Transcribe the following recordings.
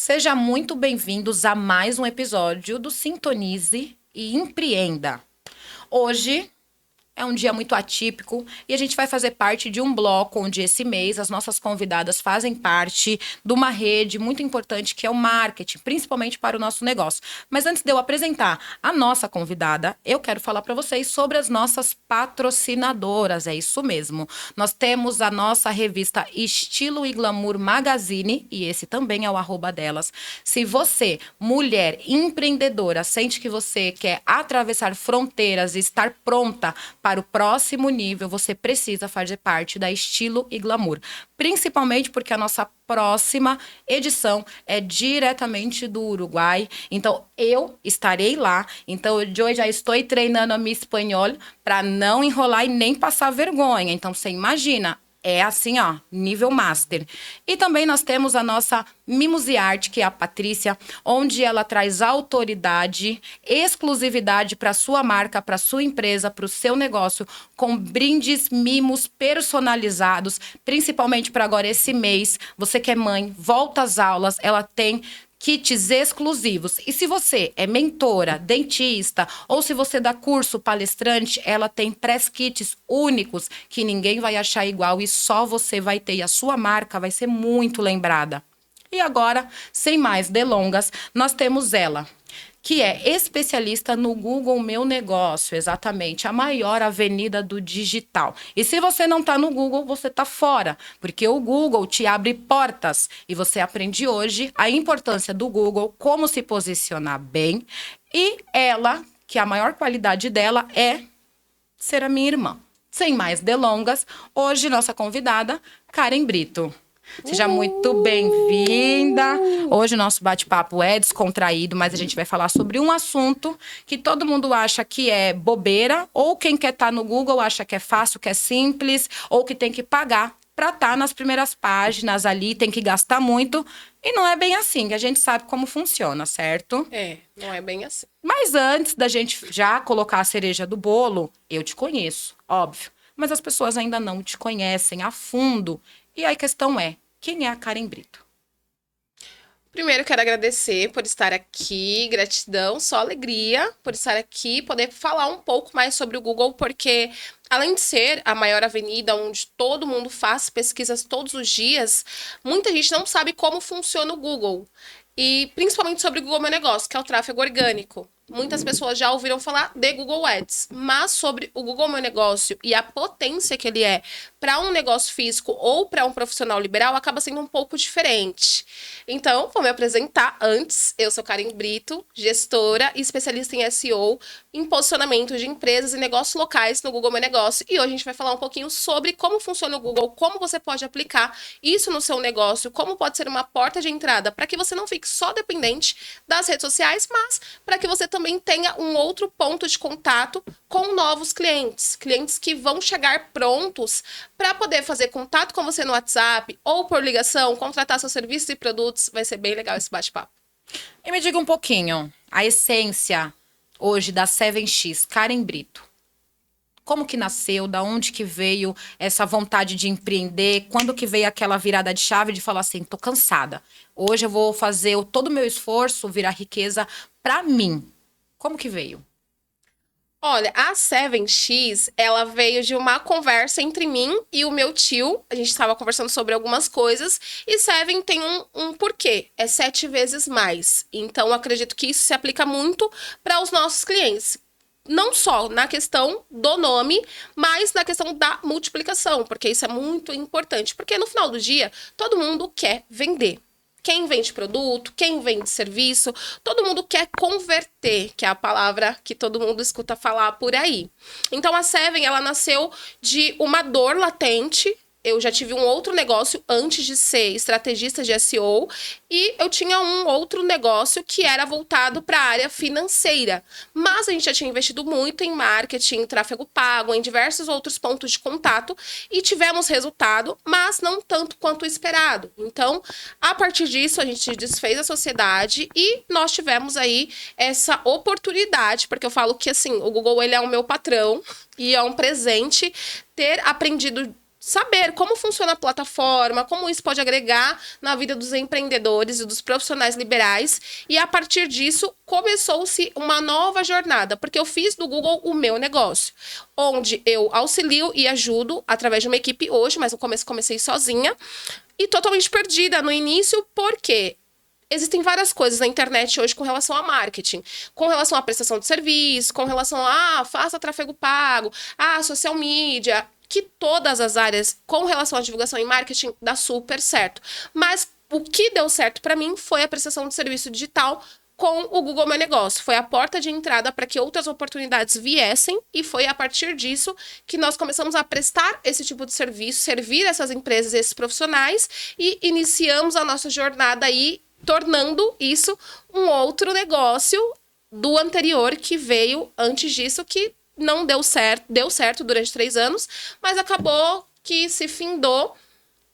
Seja muito bem-vindos a mais um episódio do Sintonize e Empreenda. Hoje é um dia muito atípico e a gente vai fazer parte de um bloco onde esse mês as nossas convidadas fazem parte de uma rede muito importante que é o marketing, principalmente para o nosso negócio. Mas antes de eu apresentar a nossa convidada, eu quero falar para vocês sobre as nossas patrocinadoras, é isso mesmo. Nós temos a nossa revista Estilo e Glamour Magazine e esse também é o @ delas. Se você, mulher empreendedora, sente que você quer atravessar fronteiras e estar pronta para o próximo nível, você precisa fazer parte da Estilo e Glamour. Principalmente porque a nossa próxima edição é diretamente do Uruguai. Então, eu estarei lá. Então, eu já estou treinando a minha espanhol para não enrolar e nem passar vergonha. Então, você imagina. É assim, ó, nível master. E também nós temos a nossa Mimos Arte, que é a Patrícia, onde ela traz autoridade, exclusividade para sua marca, para sua empresa, para o seu negócio, com brindes, mimos personalizados, principalmente para agora esse mês. Você que é mãe, volta às aulas, ela tem kits exclusivos. E se você é mentora, dentista, ou se você dá curso palestrante, ela tem press kits únicos que ninguém vai achar igual e só você vai ter. E a sua marca vai ser muito lembrada. E agora, sem mais delongas, nós temos ela, que é especialista no Google Meu Negócio, exatamente, a maior avenida do digital. E se você não está no Google, você está fora, porque o Google te abre portas. E você aprende hoje a importância do Google, como se posicionar bem. E ela, que a maior qualidade dela é ser a minha irmã. Sem mais delongas, hoje nossa convidada, Karen Brito. Seja muito bem-vinda. Hoje o nosso bate-papo é descontraído, mas a gente vai falar sobre um assunto que todo mundo acha que é bobeira, ou quem quer estar no Google acha que é fácil, que é simples, ou que tem que pagar para estar nas primeiras páginas ali, tem que gastar muito. E não é bem assim, que a gente sabe como funciona, certo? Não é bem assim. Mas antes da gente já colocar a cereja do bolo, eu te conheço, óbvio. Mas as pessoas ainda não te conhecem a fundo. E aí a questão é, quem é a Karen Brito? Primeiro, quero agradecer por estar aqui, gratidão, só alegria por estar aqui, poder falar um pouco mais sobre o Google, porque além de ser a maior avenida onde todo mundo faz pesquisas todos os dias, muita gente não sabe como funciona o Google. E principalmente sobre o Google Meu Negócio, que é o tráfego orgânico. Muitas pessoas já ouviram falar de Google Ads, mas sobre o Google Meu Negócio e a potência que ele é para um negócio físico ou para um profissional liberal acaba sendo um pouco diferente. Então, vou me apresentar antes. Eu sou Karen Brito, gestora e especialista em SEO, em posicionamento de empresas e negócios locais no Google Meu Negócio. E hoje a gente vai falar um pouquinho sobre como funciona o Google, como você pode aplicar isso no seu negócio, como pode ser uma porta de entrada para que você não fique só dependente das redes sociais, mas para que você também tenha um outro ponto de contato com novos clientes. Clientes que vão chegar prontos para poder fazer contato com você no WhatsApp ou por ligação, contratar seus serviços e produtos. Vai ser bem legal esse bate-papo. E me diga um pouquinho, a essência hoje da 7X, Karen Brito. Como que nasceu? Da onde que veio essa vontade de empreender? Quando que veio aquela virada de chave de falar assim, tô cansada. Hoje eu vou fazer todo o meu esforço virar riqueza para mim. Como que veio? Olha, a 7X, ela veio de uma conversa entre mim e o meu tio. A gente estava conversando sobre algumas coisas. E 7 tem um porquê. É 7 vezes mais. Então, acredito que isso se aplica muito para os nossos clientes. Não só na questão do nome, mas na questão da multiplicação. Porque isso é muito importante. Porque no final do dia, todo mundo quer vender. Quem vende produto, quem vende serviço, todo mundo quer converter, que é a palavra que todo mundo escuta falar por aí. Então, a 7, ela nasceu de uma dor latente. Eu já tive um outro negócio antes de ser estrategista de SEO e eu tinha um outro negócio que era voltado para a área financeira. Mas a gente já tinha investido muito em marketing, em tráfego pago, em diversos outros pontos de contato e tivemos resultado, mas não tanto quanto o esperado. Então, a partir disso, a gente desfez a sociedade e nós tivemos aí essa oportunidade, porque eu falo que assim, o Google ele é o meu patrão e é um presente ter aprendido saber como funciona a plataforma, como isso pode agregar na vida dos empreendedores e dos profissionais liberais. E a partir disso, começou-se uma nova jornada, porque eu fiz do Google o meu negócio, onde eu auxilio e ajudo através de uma equipe hoje, mas no começo comecei sozinha e totalmente perdida no início, porque existem várias coisas na internet hoje com relação a marketing, com relação à prestação de serviço, com relação a faça tráfego pago, social media, que todas as áreas com relação à divulgação e marketing dá super certo. Mas o que deu certo para mim foi a prestação de serviço digital com o Google Meu Negócio. Foi a porta de entrada para que outras oportunidades viessem e foi a partir disso que nós começamos a prestar esse tipo de serviço, servir essas empresas, esses profissionais e iniciamos a nossa jornada aí, tornando isso um outro negócio do anterior que veio antes disso, que não deu certo durante 3 anos, mas acabou que se findou.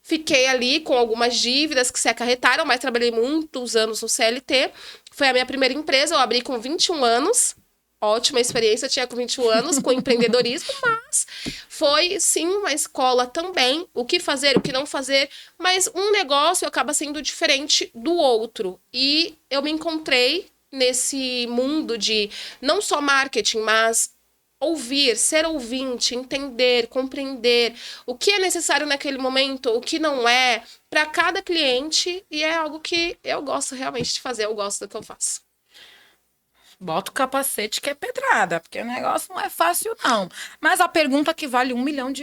Fiquei ali com algumas dívidas que se acarretaram, mas trabalhei muitos anos no CLT. Foi a minha primeira empresa, eu abri com 21 anos. Ótima experiência, eu tinha com 21 anos, com empreendedorismo, mas foi, sim, uma escola também. O que fazer, o que não fazer, mas um negócio acaba sendo diferente do outro. E eu me encontrei nesse mundo de não só marketing, mas ouvir, ser ouvinte, entender, compreender o que é necessário naquele momento, o que não é, para cada cliente, e é algo que eu gosto realmente de fazer, eu gosto do que eu faço. Bota o capacete que é pedrada, porque o negócio não é fácil, não. Mas a pergunta que vale R$ 1 milhão.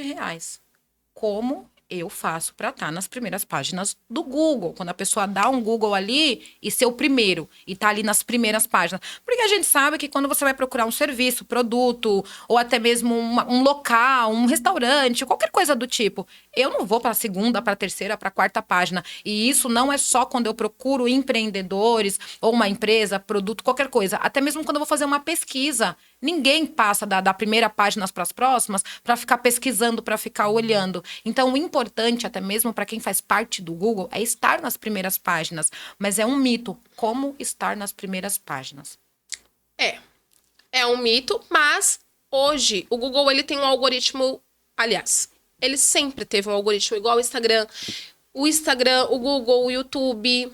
Como eu faço para estar nas primeiras páginas do Google? Quando a pessoa dá um Google ali e ser o primeiro, e tá ali nas primeiras páginas. Porque a gente sabe que quando você vai procurar um serviço, produto, ou até mesmo um local, um restaurante, qualquer coisa do tipo, eu não vou para a segunda, para a terceira, para a quarta página. E isso não é só quando eu procuro empreendedores, ou uma empresa, produto, qualquer coisa. Até mesmo quando eu vou fazer uma pesquisa. Ninguém passa da primeira página para as próximas para ficar pesquisando, para ficar olhando. Então, o importante, até mesmo para quem faz parte do Google, é estar nas primeiras páginas. Mas é um mito. Como estar nas primeiras páginas? É um mito, mas hoje o Google ele tem um algoritmo, aliás, ele sempre teve um algoritmo igual ao Instagram. O Instagram, o Google, o YouTube.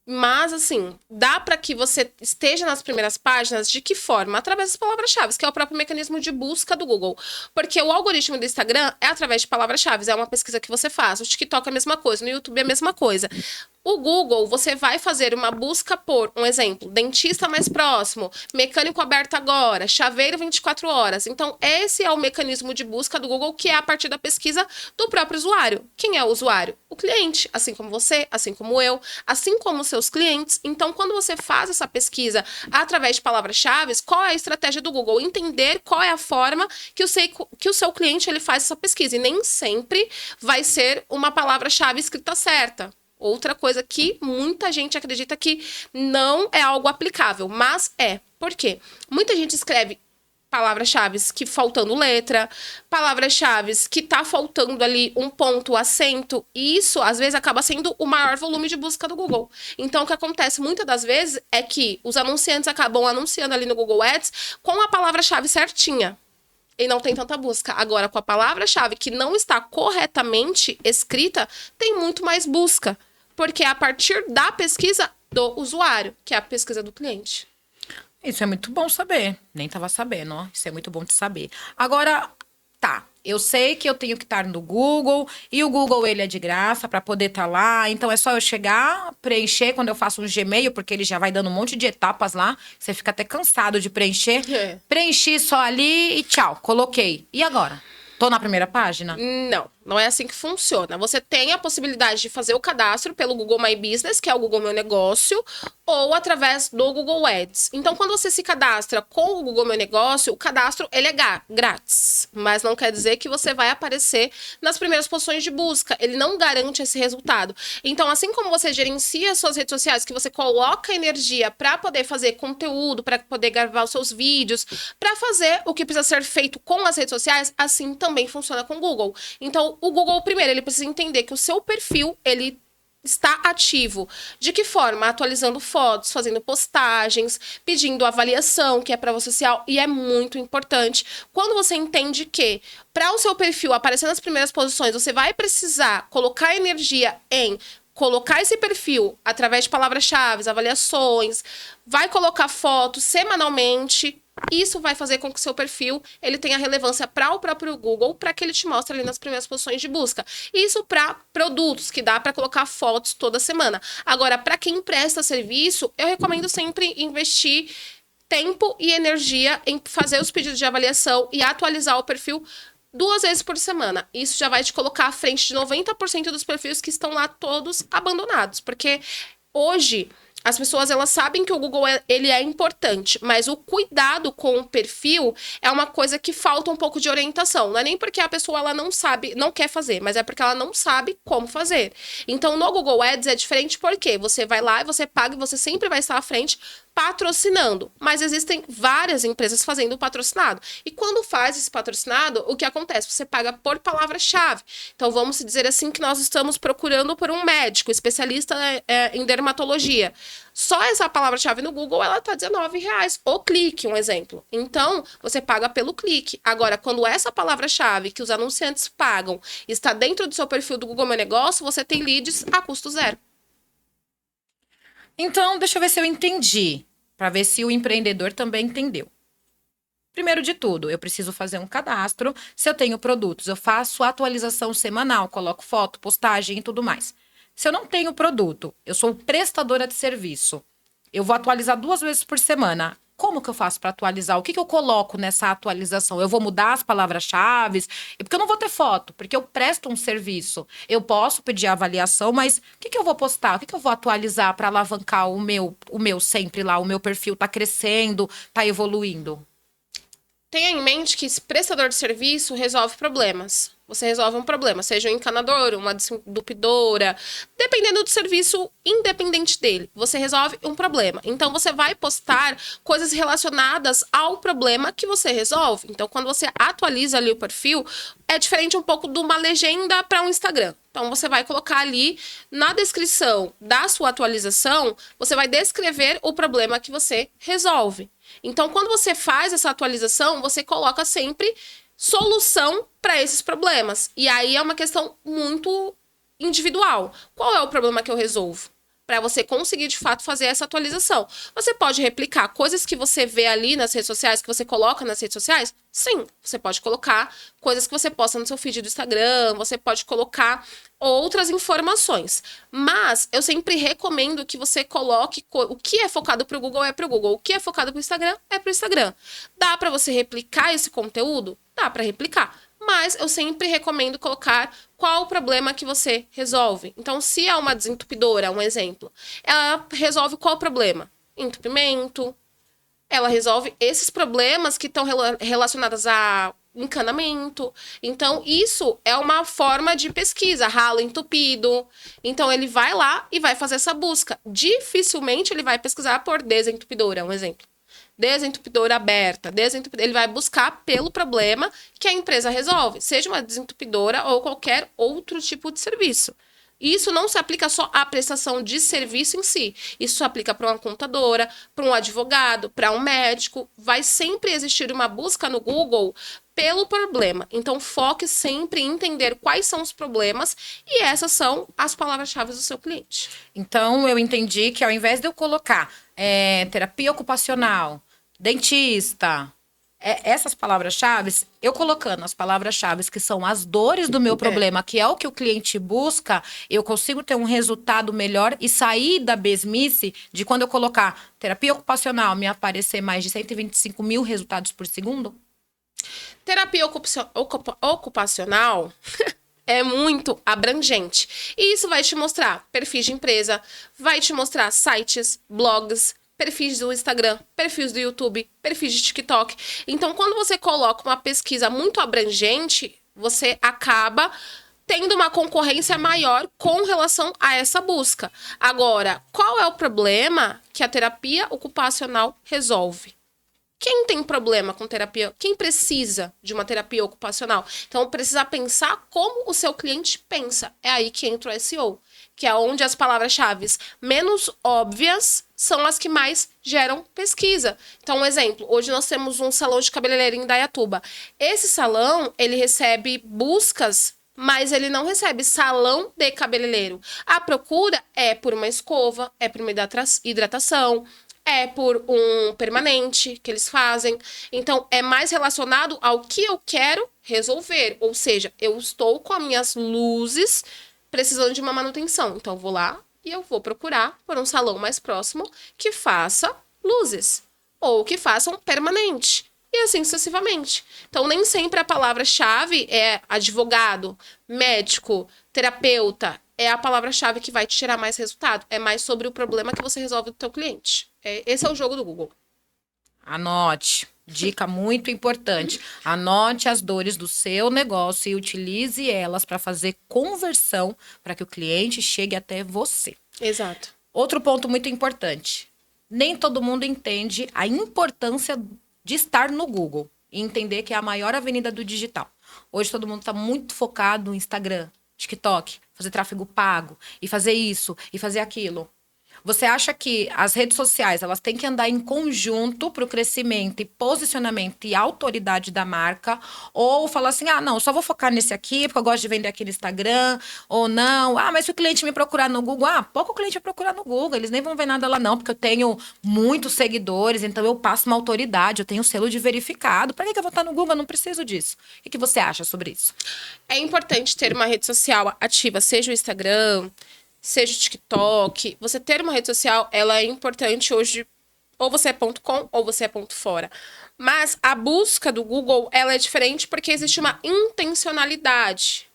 Mas, assim, dá para que você esteja nas primeiras páginas de que forma? Através das palavras-chave, que é o próprio mecanismo de busca do Google. Porque o algoritmo do Instagram é através de palavras-chave, é uma pesquisa que você faz. O TikTok é a mesma coisa, no YouTube é a mesma coisa. O Google, você vai fazer uma busca por, um exemplo, dentista mais próximo, mecânico aberto agora, chaveiro 24 horas. Então, esse é o mecanismo de busca do Google, que é a partir da pesquisa do próprio usuário. Quem é o usuário? O cliente, assim como você, assim como eu, assim como os seus clientes. Então, quando você faz essa pesquisa através de palavras-chave, qual é a estratégia do Google? Entender qual é a forma que o seu cliente ele faz essa pesquisa. E nem sempre vai ser uma palavra-chave escrita certa. Outra coisa que muita gente acredita que não é algo aplicável, mas é. Por quê? Muita gente escreve palavras-chave que faltando letra, palavras-chave que tá faltando ali um ponto, acento, e isso às vezes acaba sendo o maior volume de busca do Google. Então o que acontece muitas das vezes é que os anunciantes acabam anunciando ali no Google Ads com a palavra-chave certinha. E não tem tanta busca. Agora, com a palavra-chave que não está corretamente escrita, tem muito mais busca. Porque é a partir da pesquisa do usuário, que é a pesquisa do cliente. Isso é muito bom saber. Nem tava sabendo, ó. Isso é muito bom de saber. Agora, tá. Eu sei que eu tenho que estar no Google. E o Google, ele é de graça para poder estar lá. Então, é só eu chegar, preencher quando eu faço um Gmail. Porque ele já vai dando um monte de etapas lá. Você fica até cansado de preencher. Preenchi só ali e tchau. Coloquei. E agora? Tô na primeira página? Não é assim que funciona. Você tem a possibilidade de fazer o cadastro pelo Google My Business, que é o Google Meu Negócio, ou através do Google Ads. Então, quando você se cadastra com o Google Meu Negócio, o cadastro ele é grátis, mas não quer dizer que você vai aparecer nas primeiras posições de busca. Ele não garante esse resultado. Então, assim como você gerencia suas redes sociais, que você coloca energia para poder fazer conteúdo, para poder gravar os seus vídeos, para fazer o que precisa ser feito com as redes sociais, assim também funciona com o Google. Então, o Google, primeiro, ele precisa entender que o seu perfil, ele está ativo. De que forma? Atualizando fotos, fazendo postagens, pedindo avaliação, que é prova social, e é muito importante. Quando você entende que, para o seu perfil aparecer nas primeiras posições, você vai precisar colocar energia em colocar esse perfil através de palavras-chave, avaliações, vai colocar fotos semanalmente. Isso vai fazer com que o seu perfil ele tenha relevância para o próprio Google, para que ele te mostre ali nas primeiras posições de busca. Isso para produtos, que dá para colocar fotos toda semana. Agora, para quem presta serviço, eu recomendo sempre investir tempo e energia em fazer os pedidos de avaliação e atualizar o perfil 2 vezes por semana. Isso já vai te colocar à frente de 90% dos perfis que estão lá todos abandonados. Porque hoje as pessoas elas sabem que o Google ele é importante, mas o cuidado com o perfil é uma coisa que falta um pouco de orientação. Não é nem porque a pessoa ela não sabe, não quer fazer, mas é porque ela não sabe como fazer. Então no Google Ads é diferente porque você vai lá e você paga e você sempre vai estar à frente patrocinando, mas existem várias empresas fazendo o patrocinado. E quando faz esse patrocinado, o que acontece? Você paga por palavra-chave. Então vamos dizer assim que nós estamos procurando por um médico, especialista em dermatologia. Só essa palavra-chave no Google, ela tá R$19 o clique, um exemplo. Então, você paga pelo clique. Agora, quando essa palavra-chave que os anunciantes pagam está dentro do seu perfil do Google Meu Negócio, você tem leads a custo zero. Então, deixa eu ver se eu entendi, para ver se o empreendedor também entendeu. Primeiro de tudo, eu preciso fazer um cadastro. Se eu tenho produtos, eu faço atualização semanal, coloco foto, postagem e tudo mais. Se eu não tenho produto, eu sou prestadora de serviço, eu vou atualizar 2 vezes por semana. Como que eu faço para atualizar? O que eu coloco nessa atualização? Eu vou mudar as palavras-chave? Porque eu não vou ter foto, porque eu presto um serviço. Eu posso pedir avaliação, mas o que eu vou postar? O que eu vou atualizar para alavancar o meu sempre lá? O meu perfil tá crescendo, tá evoluindo. Tenha em mente que esse prestador de serviço resolve problemas. Você resolve um problema, seja um encanador, uma desentupidora, dependendo do serviço independente dele. Você resolve um problema. Então, você vai postar coisas relacionadas ao problema que você resolve. Então, quando você atualiza ali o perfil, é diferente um pouco de uma legenda para um Instagram. Então, você vai colocar ali na descrição da sua atualização, você vai descrever o problema que você resolve. Então, quando você faz essa atualização, você coloca sempre solução para esses problemas. E aí é uma questão muito individual. Qual é o problema que eu resolvo? Para você conseguir, de fato, fazer essa atualização. Você pode replicar coisas que você vê ali nas redes sociais, que você coloca nas redes sociais? Sim, você pode colocar coisas que você posta no seu feed do Instagram, você pode colocar outras informações. Mas eu sempre recomendo que você coloque o que é focado para o Google é para o Google, o que é focado para o Instagram é para o Instagram. Dá para você replicar esse conteúdo? Dá para replicar. Mas eu sempre recomendo colocar qual o problema que você resolve. Então, se é uma desentupidora, um exemplo, ela resolve qual o problema? Entupimento. Ela resolve esses problemas que estão relacionados a encanamento. Então, isso é uma forma de pesquisa, ralo entupido. Então, ele vai lá e vai fazer essa busca. Dificilmente ele vai pesquisar por desentupidora, um exemplo. Desentupidora aberta, ele vai buscar pelo problema que a empresa resolve, seja uma desentupidora ou qualquer outro tipo de serviço. Isso não se aplica só à prestação de serviço em si. Isso se aplica para uma contadora, para um advogado, para um médico. Vai sempre existir uma busca no Google pelo problema. Então, foque sempre em entender quais são os problemas e essas são as palavras-chave do seu cliente. Então, eu entendi que ao invés de eu colocar terapia ocupacional, dentista, essas palavras-chave, eu colocando as palavras-chave que são as dores do meu problema, que é o que o cliente busca, eu consigo ter um resultado melhor e sair da mesmice de quando eu colocar terapia ocupacional, me aparecer mais de 125 mil resultados por segundo? Terapia ocupacional é muito abrangente. E isso vai te mostrar perfis de empresa, vai te mostrar sites, blogs, perfis do Instagram, perfis do YouTube, perfis de TikTok. Então, quando você coloca uma pesquisa muito abrangente, você acaba tendo uma concorrência maior com relação a essa busca. Agora, qual é o problema que a terapia ocupacional resolve? Quem tem problema com terapia? Quem precisa de uma terapia ocupacional? Então, precisa pensar como o seu cliente pensa. É aí que entra o SEO. que é onde as palavras-chave menos óbvias são as que mais geram pesquisa. Então, um exemplo, hoje nós temos um salão de cabeleireiro em Indaiatuba. Esse salão, ele recebe buscas, mas ele não recebe salão de cabeleireiro. A procura é por uma escova, é por uma hidratação, é por um permanente que eles fazem. Então, é mais relacionado ao que eu quero resolver. Ou seja, eu estou com as minhas luzes precisando de uma manutenção. Então, eu vou lá e eu vou procurar por um salão mais próximo que faça luzes. Ou que faça um permanente. E assim sucessivamente. Então, nem sempre a palavra-chave é advogado, médico, terapeuta. É a palavra-chave que vai te gerar mais resultado. É mais sobre o problema que você resolve do teu cliente. Esse é o jogo do Google. Anote. Dica muito importante. Anote as dores do seu negócio e utilize elas para fazer conversão para que o cliente chegue até você. Exato. Outro ponto muito importante. Nem todo mundo entende a importância de estar no Google e entender que é a maior avenida do digital. Hoje todo mundo está muito focado no Instagram, TikTok, fazer tráfego pago e fazer isso e fazer aquilo. Você acha que as redes sociais elas têm que andar em conjunto para o crescimento e posicionamento e autoridade da marca? Ou falar assim, ah, não, eu só vou focar nesse aqui porque eu gosto de vender aqui no Instagram. Ou não, ah, mas se o cliente me procurar no Google, pouco cliente vai procurar no Google, eles nem vão ver nada lá não, porque eu tenho muitos seguidores, então eu passo uma autoridade, eu tenho selo de verificado. Para que eu vou estar no Google? Eu não preciso disso. O que você acha sobre isso? É importante ter uma rede social ativa, seja o Instagram, seja o TikTok. Você ter uma rede social, ela é importante hoje. Ou você é ponto .com ou você é ponto .fora. Mas a busca do Google, ela é diferente porque existe uma intencionalidade.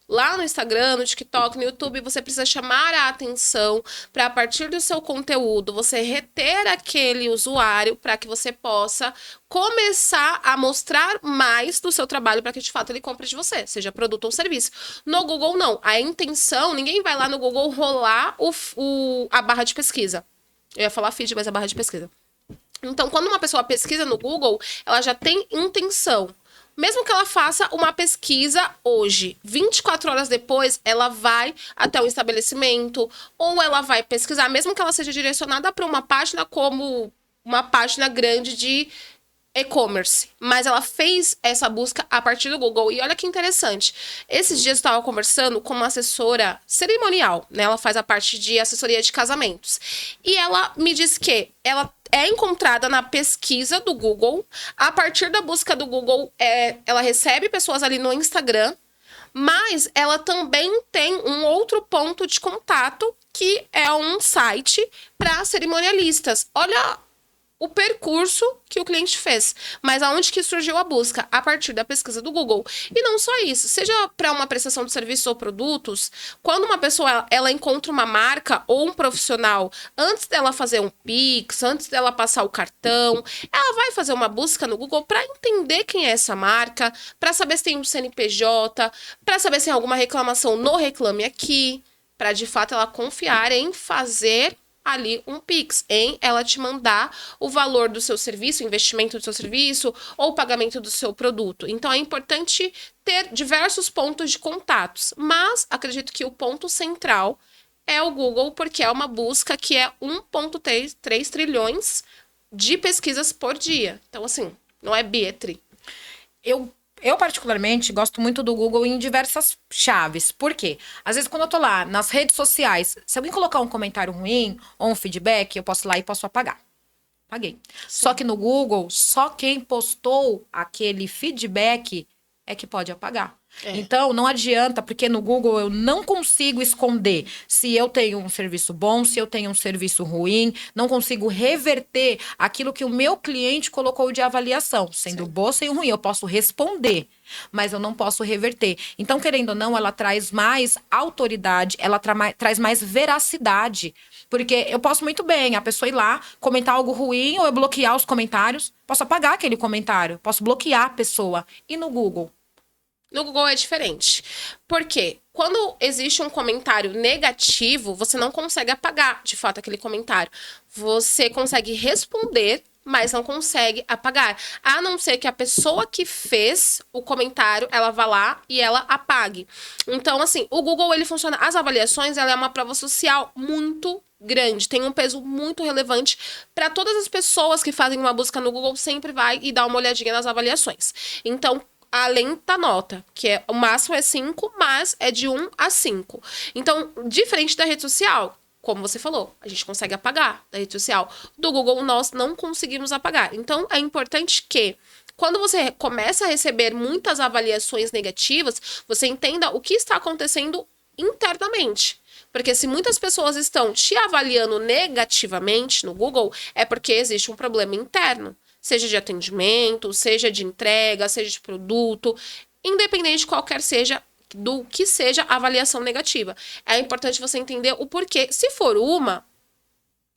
Lá no Instagram, no TikTok, no YouTube, você precisa chamar a atenção para, a partir do seu conteúdo, você reter aquele usuário para que você possa começar a mostrar mais do seu trabalho para que, de fato, ele compre de você, seja produto ou serviço. No Google, não. A intenção, ninguém vai lá no Google rolar a barra de pesquisa. Eu ia falar feed, mas é a barra de pesquisa. Então, quando uma pessoa pesquisa no Google, ela já tem intenção. Mesmo que ela faça uma pesquisa hoje, 24 horas depois, ela vai até o estabelecimento, ou ela vai pesquisar, mesmo que ela seja direcionada para uma página como uma página grande de e-commerce. Mas ela fez essa busca a partir do Google. E olha que interessante. Esses dias eu estava conversando com uma assessora cerimonial, né? Ela faz a parte de assessoria de casamentos. E ela me disse que ela é encontrada na pesquisa do Google. A partir da busca do Google, ela recebe pessoas ali no Instagram, mas ela também tem um outro ponto de contato, que é um site para cerimonialistas. Olha o percurso que o cliente fez. Mas aonde que surgiu a busca? A partir da pesquisa do Google. E não só isso. Seja para uma prestação de serviços ou produtos, quando uma pessoa ela encontra uma marca ou um profissional, antes dela fazer um Pix, antes dela passar o cartão, ela vai fazer uma busca no Google para entender quem é essa marca, para saber se tem um CNPJ, para saber se tem alguma reclamação no Reclame Aqui, para de fato ela confiar em fazer ali um Pix, em ela te mandar o valor do seu serviço, o investimento do seu serviço ou o pagamento do seu produto. Então, é importante ter diversos pontos de contatos, mas acredito que o ponto central é o Google, porque é uma busca que é 1,3 trilhões de pesquisas por dia. Então, assim, não é Bietri. Eu, particularmente, gosto muito do Google em diversas chaves. Por quê? Às vezes, quando eu tô lá nas redes sociais, se alguém colocar um comentário ruim ou um feedback, eu posso ir lá e posso apagar. Apaguei. Sim. Só que no Google, só quem postou aquele feedback é que pode apagar. Então, não adianta, porque no Google eu não consigo esconder se eu tenho um serviço bom, se eu tenho um serviço ruim, não consigo reverter aquilo que o meu cliente colocou de avaliação, sendo bom ou sem ruim. Eu posso responder, mas eu não posso reverter. Então, querendo ou não, ela traz mais autoridade, ela traz mais veracidade. Porque eu posso muito bem a pessoa ir lá, comentar algo ruim, ou eu bloquear os comentários, posso apagar aquele comentário, posso bloquear a pessoa. E no Google? No Google é diferente. Por quê? Quando existe um comentário negativo, você não consegue apagar, de fato, aquele comentário. Você consegue responder, mas não consegue apagar. A não ser que a pessoa que fez o comentário, ela vá lá e ela apague. Então, assim, o Google, ele funciona... As avaliações, ela é uma prova social muito grande, tem um peso muito relevante para todas as pessoas que fazem uma busca no Google, sempre vai e dá uma olhadinha nas avaliações. Então, além da nota, que é o máximo é 5, mas é de 1 a 5. Então, diferente da rede social, como você falou, a gente consegue apagar da rede social. Do Google, nós não conseguimos apagar. Então, é importante que, quando você começa a receber muitas avaliações negativas, você entenda o que está acontecendo internamente. Porque se muitas pessoas estão te avaliando negativamente no Google, é porque existe um problema interno. Seja de atendimento, seja de entrega, seja de produto, independente de qualquer seja do que seja a avaliação negativa. É importante você entender o porquê. Se for uma,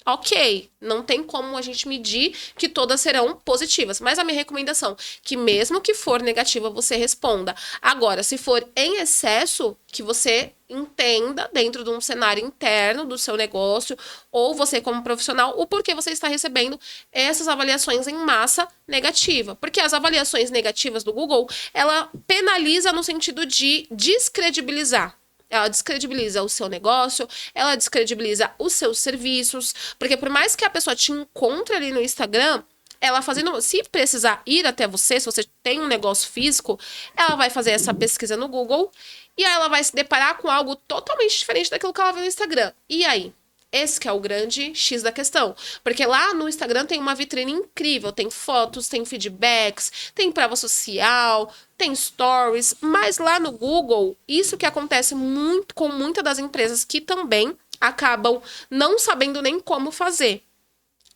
ok, não tem como a gente medir que todas serão positivas. Mas a minha recomendação, que mesmo que for negativa, você responda. Agora, se for em excesso, que você entenda dentro de um cenário interno do seu negócio, ou você como profissional, o porquê você está recebendo essas avaliações em massa negativa. Porque as avaliações negativas do Google, ela penaliza no sentido de descredibilizar. Ela descredibiliza o seu negócio, ela descredibiliza os seus serviços, porque por mais que a pessoa te encontre ali no Instagram, ela fazendo, se precisar ir até você, se você tem um negócio físico, ela vai fazer essa pesquisa no Google e aí ela vai se deparar com algo totalmente diferente daquilo que ela vê no Instagram. E aí? Esse que é o grande X da questão. Porque lá no Instagram tem uma vitrine incrível. Tem fotos, tem feedbacks, tem prova social, tem stories. Mas lá no Google, isso que acontece muito com muitas das empresas que também acabam não sabendo nem como fazer.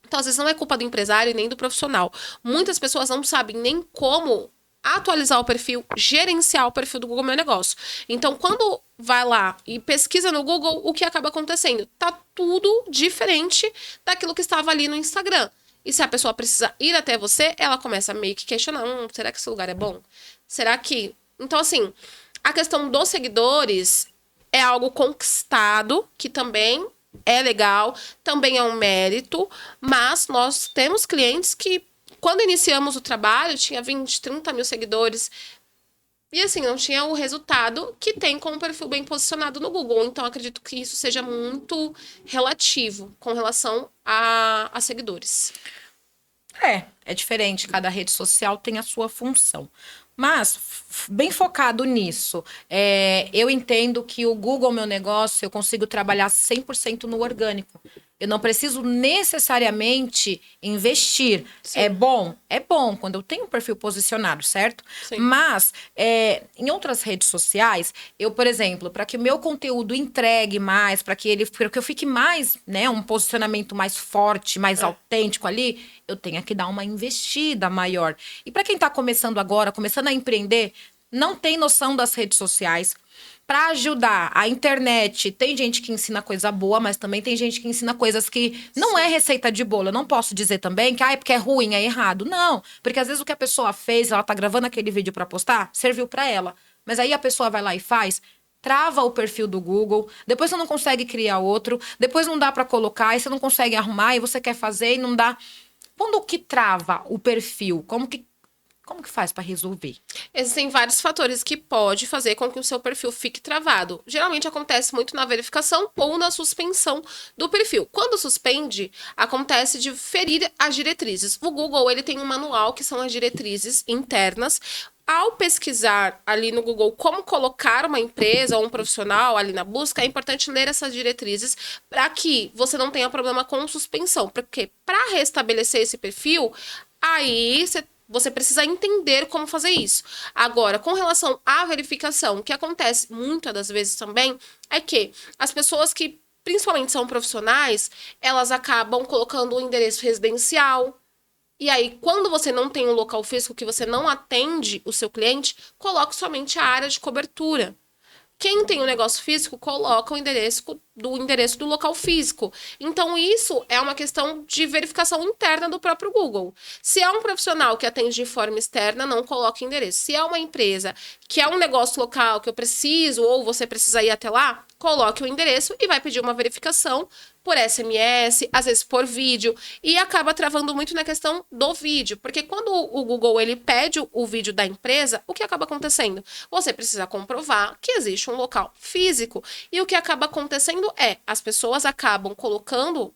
Então, às vezes, não é culpa do empresário e nem do profissional. Muitas pessoas não sabem nem como atualizar o perfil, gerenciar o perfil do Google Meu Negócio. Então, quando vai lá e pesquisa no Google, o que acaba acontecendo? Tá tudo diferente daquilo que estava ali no Instagram. E se a pessoa precisa ir até você, ela começa a meio que questionar, será que esse lugar é bom? Será que... Então, assim, a questão dos seguidores é algo conquistado, que também é legal, também é um mérito, mas nós temos clientes que, quando iniciamos o trabalho, tinha 20, 30 mil seguidores. E assim, não tinha o resultado que tem com um perfil bem posicionado no Google. Então, acredito que isso seja muito relativo com relação a seguidores. É diferente. Cada rede social tem a sua função. Mas, bem focado nisso, eu entendo que o Google Meu Negócio, eu consigo trabalhar 100% no orgânico. Eu não preciso necessariamente investir. Sim. É bom? É bom quando eu tenho um perfil posicionado, certo? Sim. Mas, em outras redes sociais, eu, por exemplo, para que o meu conteúdo entregue mais, para que eu fique mais, né, um posicionamento mais forte, mais autêntico ali, eu tenho que dar uma investida maior. E para quem está começando agora, começando a empreender, não tem noção das redes sociais. Para ajudar, a internet, tem gente que ensina coisa boa, mas também tem gente que ensina coisas que não é receita de bolo. Eu não posso dizer também que é porque é ruim, é errado. Não, porque às vezes o que a pessoa fez, ela tá gravando aquele vídeo para postar, serviu para ela. Mas aí a pessoa vai lá e faz, trava o perfil do Google, depois você não consegue criar outro, depois não dá para colocar, aí você não consegue arrumar, e você quer fazer e não dá. Quando que trava o perfil? Como que faz para resolver? Existem vários fatores que pode fazer com que o seu perfil fique travado. Geralmente acontece muito na verificação ou na suspensão do perfil. Quando suspende, acontece de ferir as diretrizes. O Google, ele tem um manual que são as diretrizes internas. Ao pesquisar ali no Google como colocar uma empresa ou um profissional ali na busca, é importante ler essas diretrizes para que você não tenha problema com suspensão. Porque para restabelecer esse perfil, aí você precisa entender como fazer isso. Agora, com relação à verificação, o que acontece muitas das vezes também é que as pessoas que principalmente são profissionais, elas acabam colocando o endereço residencial. E aí, quando você não tem um local físico que você não atende o seu cliente, coloque somente a área de cobertura. Quem tem um negócio físico, coloca o endereço do local físico. Então, isso é uma questão de verificação interna do próprio Google. Se é um profissional que atende de forma externa, não coloque endereço. Se é uma empresa que é um negócio local que eu preciso ou você precisa ir até lá, coloque o endereço e vai pedir uma verificação por SMS, às vezes por vídeo, e acaba travando muito na questão do vídeo, porque quando o Google ele pede o vídeo da empresa, o que acaba acontecendo? Você precisa comprovar que existe um local físico, e o que acaba acontecendo é, as pessoas acabam colocando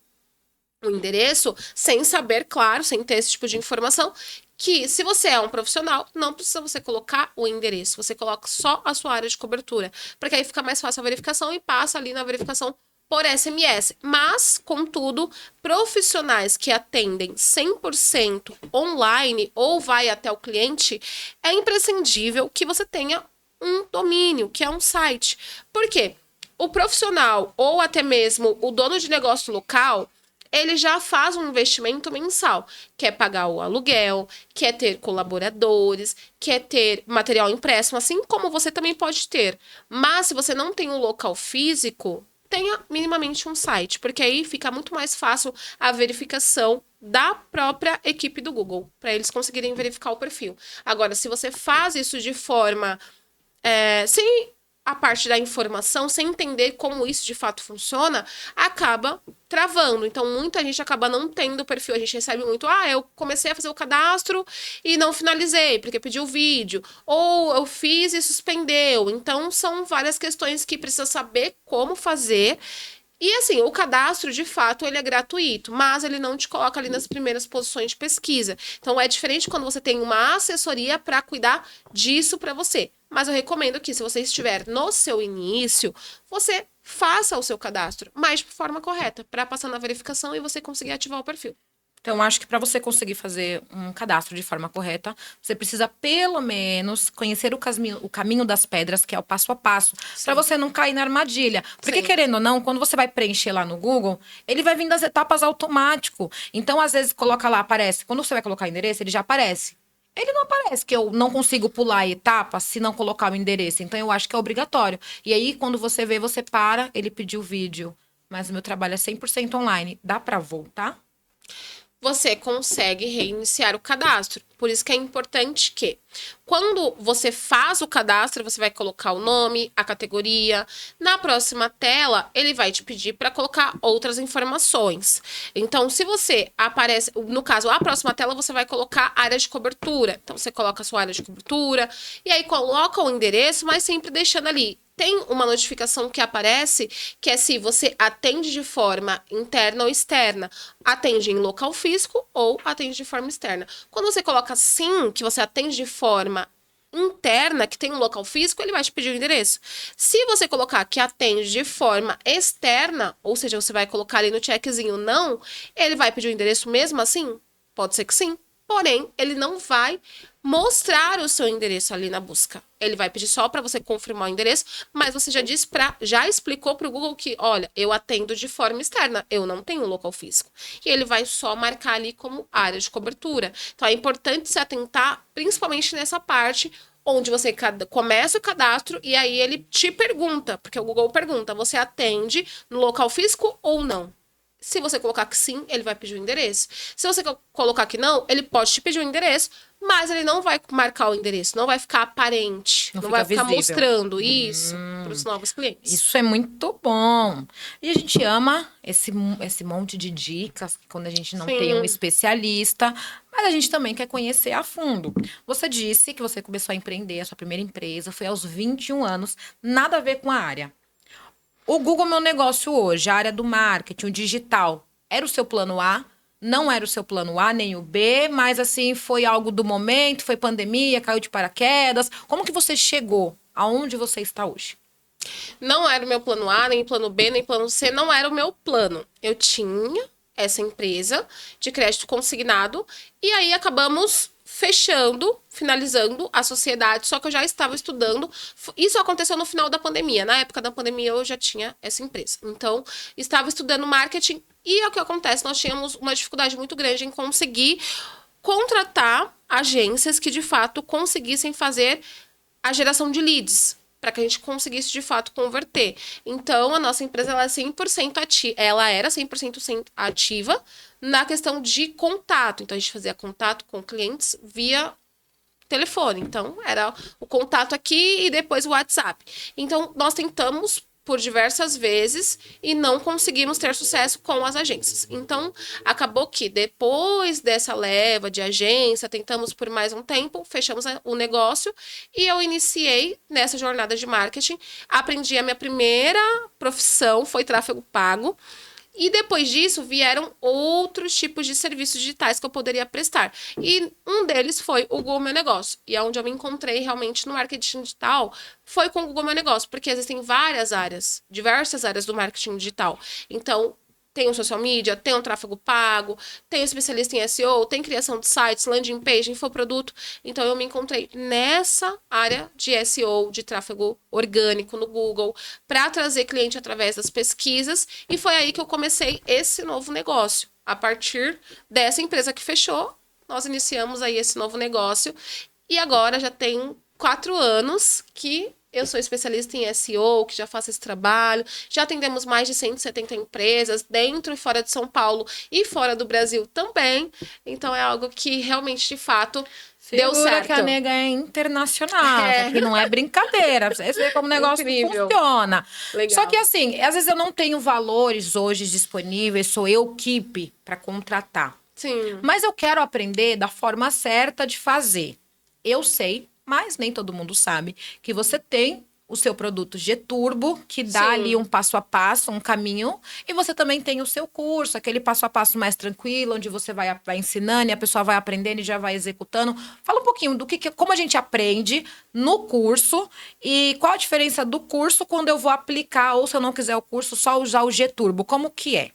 o endereço sem saber, claro, sem ter esse tipo de informação, que se você é um profissional, não precisa você colocar o endereço, você coloca só a sua área de cobertura, porque aí fica mais fácil a verificação e passa ali na verificação por SMS. Mas, contudo, profissionais que atendem 100% online ou vai até o cliente, é imprescindível que você tenha um domínio, que é um site. Por quê? O profissional ou até mesmo o dono de negócio local, ele já faz um investimento mensal. Quer pagar o aluguel, quer ter colaboradores, quer ter material impresso, assim como você também pode ter. Mas se você não tem um local físico, tenha minimamente um site, porque aí fica muito mais fácil a verificação da própria equipe do Google, para eles conseguirem verificar o perfil. Agora, se você faz isso de forma sem a parte da informação, sem entender como isso de fato funciona, acaba travando. Então, muita gente acaba não tendo perfil. A gente recebe muito, eu comecei a fazer o cadastro e não finalizei, porque pediu o vídeo. Ou eu fiz e suspendeu. Então, são várias questões que precisa saber como fazer. E assim, o cadastro, de fato, ele é gratuito, mas ele não te coloca ali nas primeiras posições de pesquisa. Então, é diferente quando você tem uma assessoria para cuidar disso para você. Mas eu recomendo que, se você estiver no seu início, você faça o seu cadastro, mas de forma correta, para passar na verificação e você conseguir ativar o perfil. Então, acho que para você conseguir fazer um cadastro de forma correta, você precisa, pelo menos, conhecer o caminho das pedras, que é o passo a passo, para você não cair na armadilha. Porque, querendo ou não, quando você vai preencher lá no Google, ele vai vindo as etapas automático. Então, às vezes, coloca lá, aparece. Quando você vai colocar o endereço, ele já aparece. Ele não aparece, que eu não consigo pular a etapa se não colocar o endereço. Então, eu acho que é obrigatório. E aí, quando você vê, você para, ele pediu o vídeo. Mas o meu trabalho é 100% online. Dá para voltar? Você consegue reiniciar o cadastro. Por isso que é importante que, quando você faz o cadastro, você vai colocar o nome, a categoria. Na próxima tela, ele vai te pedir para colocar outras informações. Então, se você aparece, no caso, a próxima tela, você vai colocar área de cobertura. Então, você coloca a sua área de cobertura e aí coloca o endereço, mas sempre deixando ali. Tem uma notificação que aparece, que é se você atende de forma interna ou externa. Atende em local físico ou atende de forma externa. Quando você coloca sim, que você atende de forma interna, que tem um local físico, ele vai te pedir o endereço. Se você colocar que atende de forma externa, ou seja, você vai colocar ali no checkzinho não, ele vai pedir o endereço mesmo assim? Pode ser que sim. Porém, ele não vai mostrar o seu endereço ali na busca. Ele vai pedir só para você confirmar o endereço, mas você já explicou para o Google que, olha, eu atendo de forma externa, eu não tenho um local físico. E ele vai só marcar ali como área de cobertura. Então, é importante se atentar, principalmente nessa parte onde você começa o cadastro e aí ele te pergunta, porque o Google pergunta, você atende no local físico ou não? Se você colocar que sim, ele vai pedir o endereço. Se você colocar que não, ele pode te pedir o endereço, mas ele não vai marcar o endereço, não vai ficar aparente, não vai ficar mostrando isso para os novos clientes. Isso é muito bom. E a gente ama esse monte de dicas, quando a gente não tem um especialista, mas a gente também quer conhecer a fundo. Você disse que você começou a empreender, a sua primeira empresa foi aos 21 anos, nada a ver com a área. O Google Meu Negócio hoje, a área do marketing, o digital, era o seu plano A? Não era o seu plano A, nem o B, mas assim, foi algo do momento, foi pandemia, caiu de paraquedas. Como que você chegou aonde você está hoje? Não era o meu plano A, nem plano B, nem plano C, não era o meu plano. Eu tinha essa empresa de crédito consignado e aí acabamos finalizando a sociedade, só que eu já estava estudando. Isso aconteceu no final da pandemia. Na época da pandemia, eu já tinha essa empresa. Então, estava estudando marketing e é o que acontece, nós tínhamos uma dificuldade muito grande em conseguir contratar agências que, de fato, conseguissem fazer a geração de leads, para que a gente conseguisse, de fato, converter. Então, a nossa empresa ela é 100% ativa. Ela era 100% ativa na questão de contato. Então, a gente fazia contato com clientes via telefone. Então, era o contato aqui e depois o WhatsApp. Então, nós tentamos por diversas vezes e não conseguimos ter sucesso com as agências. Então, acabou que depois dessa leva de agência, tentamos por mais um tempo, fechamos o negócio e eu iniciei nessa jornada de marketing. Aprendi a minha primeira profissão, foi tráfego pago. E depois disso, vieram outros tipos de serviços digitais que eu poderia prestar. E um deles foi o Google Meu Negócio. E é onde eu me encontrei realmente no marketing digital, foi com o Google Meu Negócio. Porque existem várias áreas, diversas áreas do marketing digital. Então, tem o social media, tem o tráfego pago, tem o especialista em SEO, tem criação de sites, landing page, infoproduto. Então, eu me encontrei nessa área de SEO, de tráfego orgânico no Google, para trazer cliente através das pesquisas. E foi aí que eu comecei esse novo negócio. A partir dessa empresa que fechou, nós iniciamos aí esse novo negócio. E agora já tem 4 anos que eu sou especialista em SEO, que já faço esse trabalho. Já atendemos mais de 170 empresas, dentro e fora de São Paulo e fora do Brasil também. Então, é algo que realmente, de fato, deu certo. Que a nega é internacional, que não é brincadeira. Você vê como o negócio funciona. Legal. Só que assim, às vezes eu não tenho valores hoje disponíveis, sou eu equipe para contratar. Sim. Mas eu quero aprender da forma certa de fazer. Eu sei, mas nem todo mundo sabe, que você tem o seu produto G-Turbo, que dá ali um passo a passo, um caminho. E você também tem o seu curso, aquele passo a passo mais tranquilo, onde você vai ensinando e a pessoa vai aprendendo e já vai executando. Fala um pouquinho do como a gente aprende no curso e qual a diferença do curso quando eu vou aplicar, ou se eu não quiser o curso, só usar o G-Turbo. Como que é?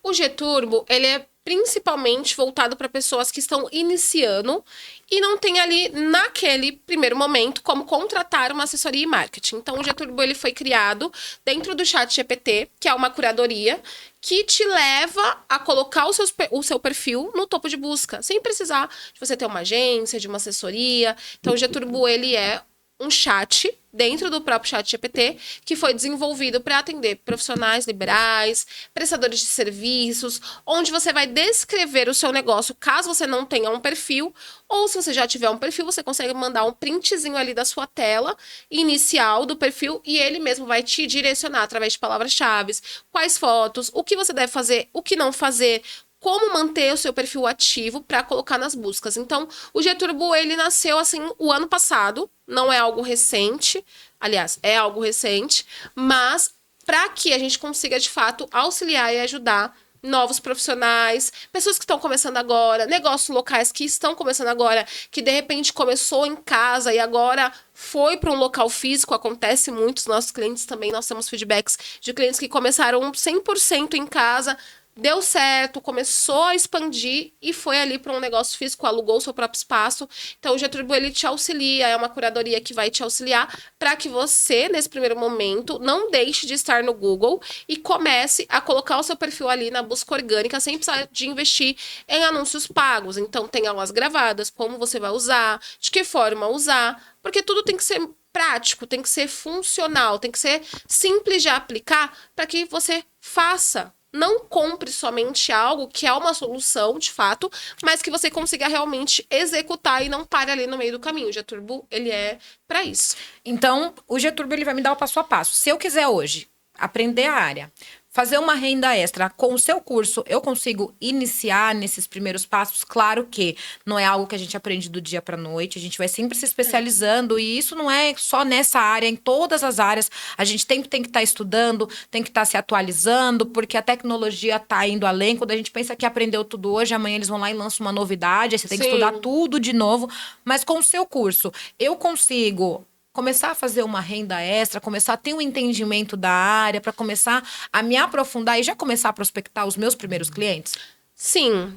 O G-Turbo, ele é principalmente voltado para pessoas que estão iniciando e não tem ali, naquele primeiro momento, como contratar uma assessoria e marketing. Então, o G-Turbo, ele foi criado dentro do ChatGPT, que é uma curadoria que te leva a colocar o seu perfil no topo de busca, sem precisar de você ter uma agência, de uma assessoria. Então, o G-Turbo, ele é um chat dentro do próprio ChatGPT que foi desenvolvido para atender profissionais liberais, prestadores de serviços, onde você vai descrever o seu negócio caso você não tenha um perfil, ou se você já tiver um perfil, você consegue mandar um printzinho ali da sua tela inicial do perfil e ele mesmo vai te direcionar através de palavras-chave, quais fotos, o que você deve fazer, o que não fazer, como manter o seu perfil ativo para colocar nas buscas. Então, o G-Turbo, ele nasceu assim o ano passado, não é algo recente, aliás, é algo recente, mas para que a gente consiga, de fato, auxiliar e ajudar novos profissionais, pessoas que estão começando agora, negócios locais que estão começando agora, que de repente começou em casa e agora foi para um local físico, acontece muito, os nossos clientes também, nós temos feedbacks de clientes que começaram 100% em casa, deu certo, começou a expandir e foi ali para um negócio físico, alugou o seu próprio espaço. Então, o G-Turbo, ele te auxilia, é uma curadoria que vai te auxiliar para que você, nesse primeiro momento, não deixe de estar no Google e comece a colocar o seu perfil ali na busca orgânica, sem precisar de investir em anúncios pagos. Então, tem aulas gravadas, como você vai usar, de que forma usar, porque tudo tem que ser prático, tem que ser funcional, tem que ser simples de aplicar para que você faça. Não compre somente algo que é uma solução, de fato, mas que você consiga realmente executar e não pare ali no meio do caminho. O G-Turbo, ele é para isso. Então, o G-Turbo, ele vai me dar o passo a passo. Se eu quiser hoje aprender a área, fazer uma renda extra com o seu curso, eu consigo iniciar nesses primeiros passos? Claro que não é algo que a gente aprende do dia para noite, a gente vai sempre se especializando e isso não é só nessa área, em todas as áreas. A gente tem que estar estudando, tem que estar se atualizando, porque a tecnologia está indo além. Quando a gente pensa que aprendeu tudo hoje, amanhã eles vão lá e lançam uma novidade, aí você tem que estudar tudo de novo. Mas com o seu curso, eu consigo começar a fazer uma renda extra, começar a ter um entendimento da área, para começar a me aprofundar e já começar a prospectar os meus primeiros clientes? Sim,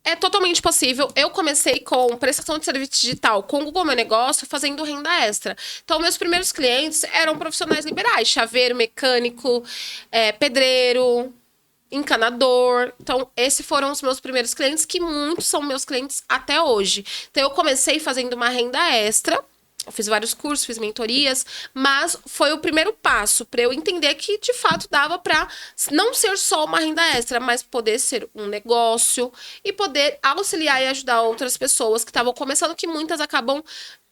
é totalmente possível. Eu comecei com prestação de serviço digital com o Google Meu Negócio, fazendo renda extra. Então, meus primeiros clientes eram profissionais liberais, chaveiro, mecânico, pedreiro, encanador. Então, esses foram os meus primeiros clientes, que muitos são meus clientes até hoje. Então, eu comecei fazendo uma renda extra. Eu fiz vários cursos, fiz mentorias, mas foi o primeiro passo para eu entender que, de fato, dava para não ser só uma renda extra, mas poder ser um negócio e poder auxiliar e ajudar outras pessoas que estavam começando, que muitas acabam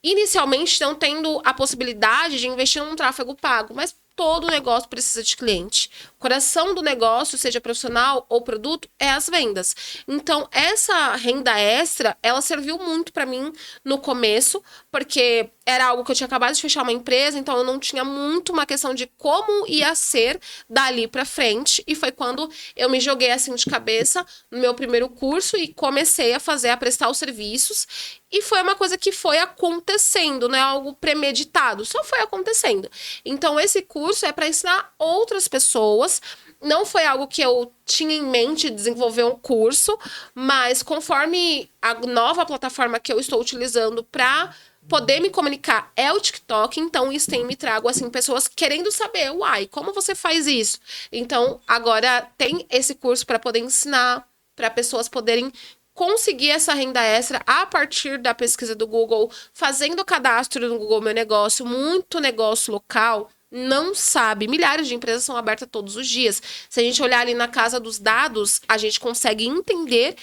inicialmente não tendo a possibilidade de investir num tráfego pago, mas todo negócio precisa de cliente. O coração do negócio, seja profissional ou produto, é as vendas. Então, essa renda extra, ela serviu muito para mim no começo, porque era algo que eu tinha acabado de fechar uma empresa, então eu não tinha muito uma questão de como ia ser dali para frente. E foi quando eu me joguei assim de cabeça no meu primeiro curso e comecei a prestar os serviços. E foi uma coisa que foi acontecendo, não é algo premeditado, só foi acontecendo. Então, esse curso é para ensinar outras pessoas. Não foi algo que eu tinha em mente desenvolver um curso, mas conforme a nova plataforma que eu estou utilizando para poder me comunicar é o TikTok, então isso tem me trago assim pessoas querendo saber, uai, como você faz isso? Então, agora tem esse curso para poder ensinar, para pessoas poderem conseguir essa renda extra a partir da pesquisa do Google, fazendo cadastro no Google Meu Negócio, muito negócio local não sabe. Milhares de empresas são abertas todos os dias. Se a gente olhar ali na casa dos dados, a gente consegue entender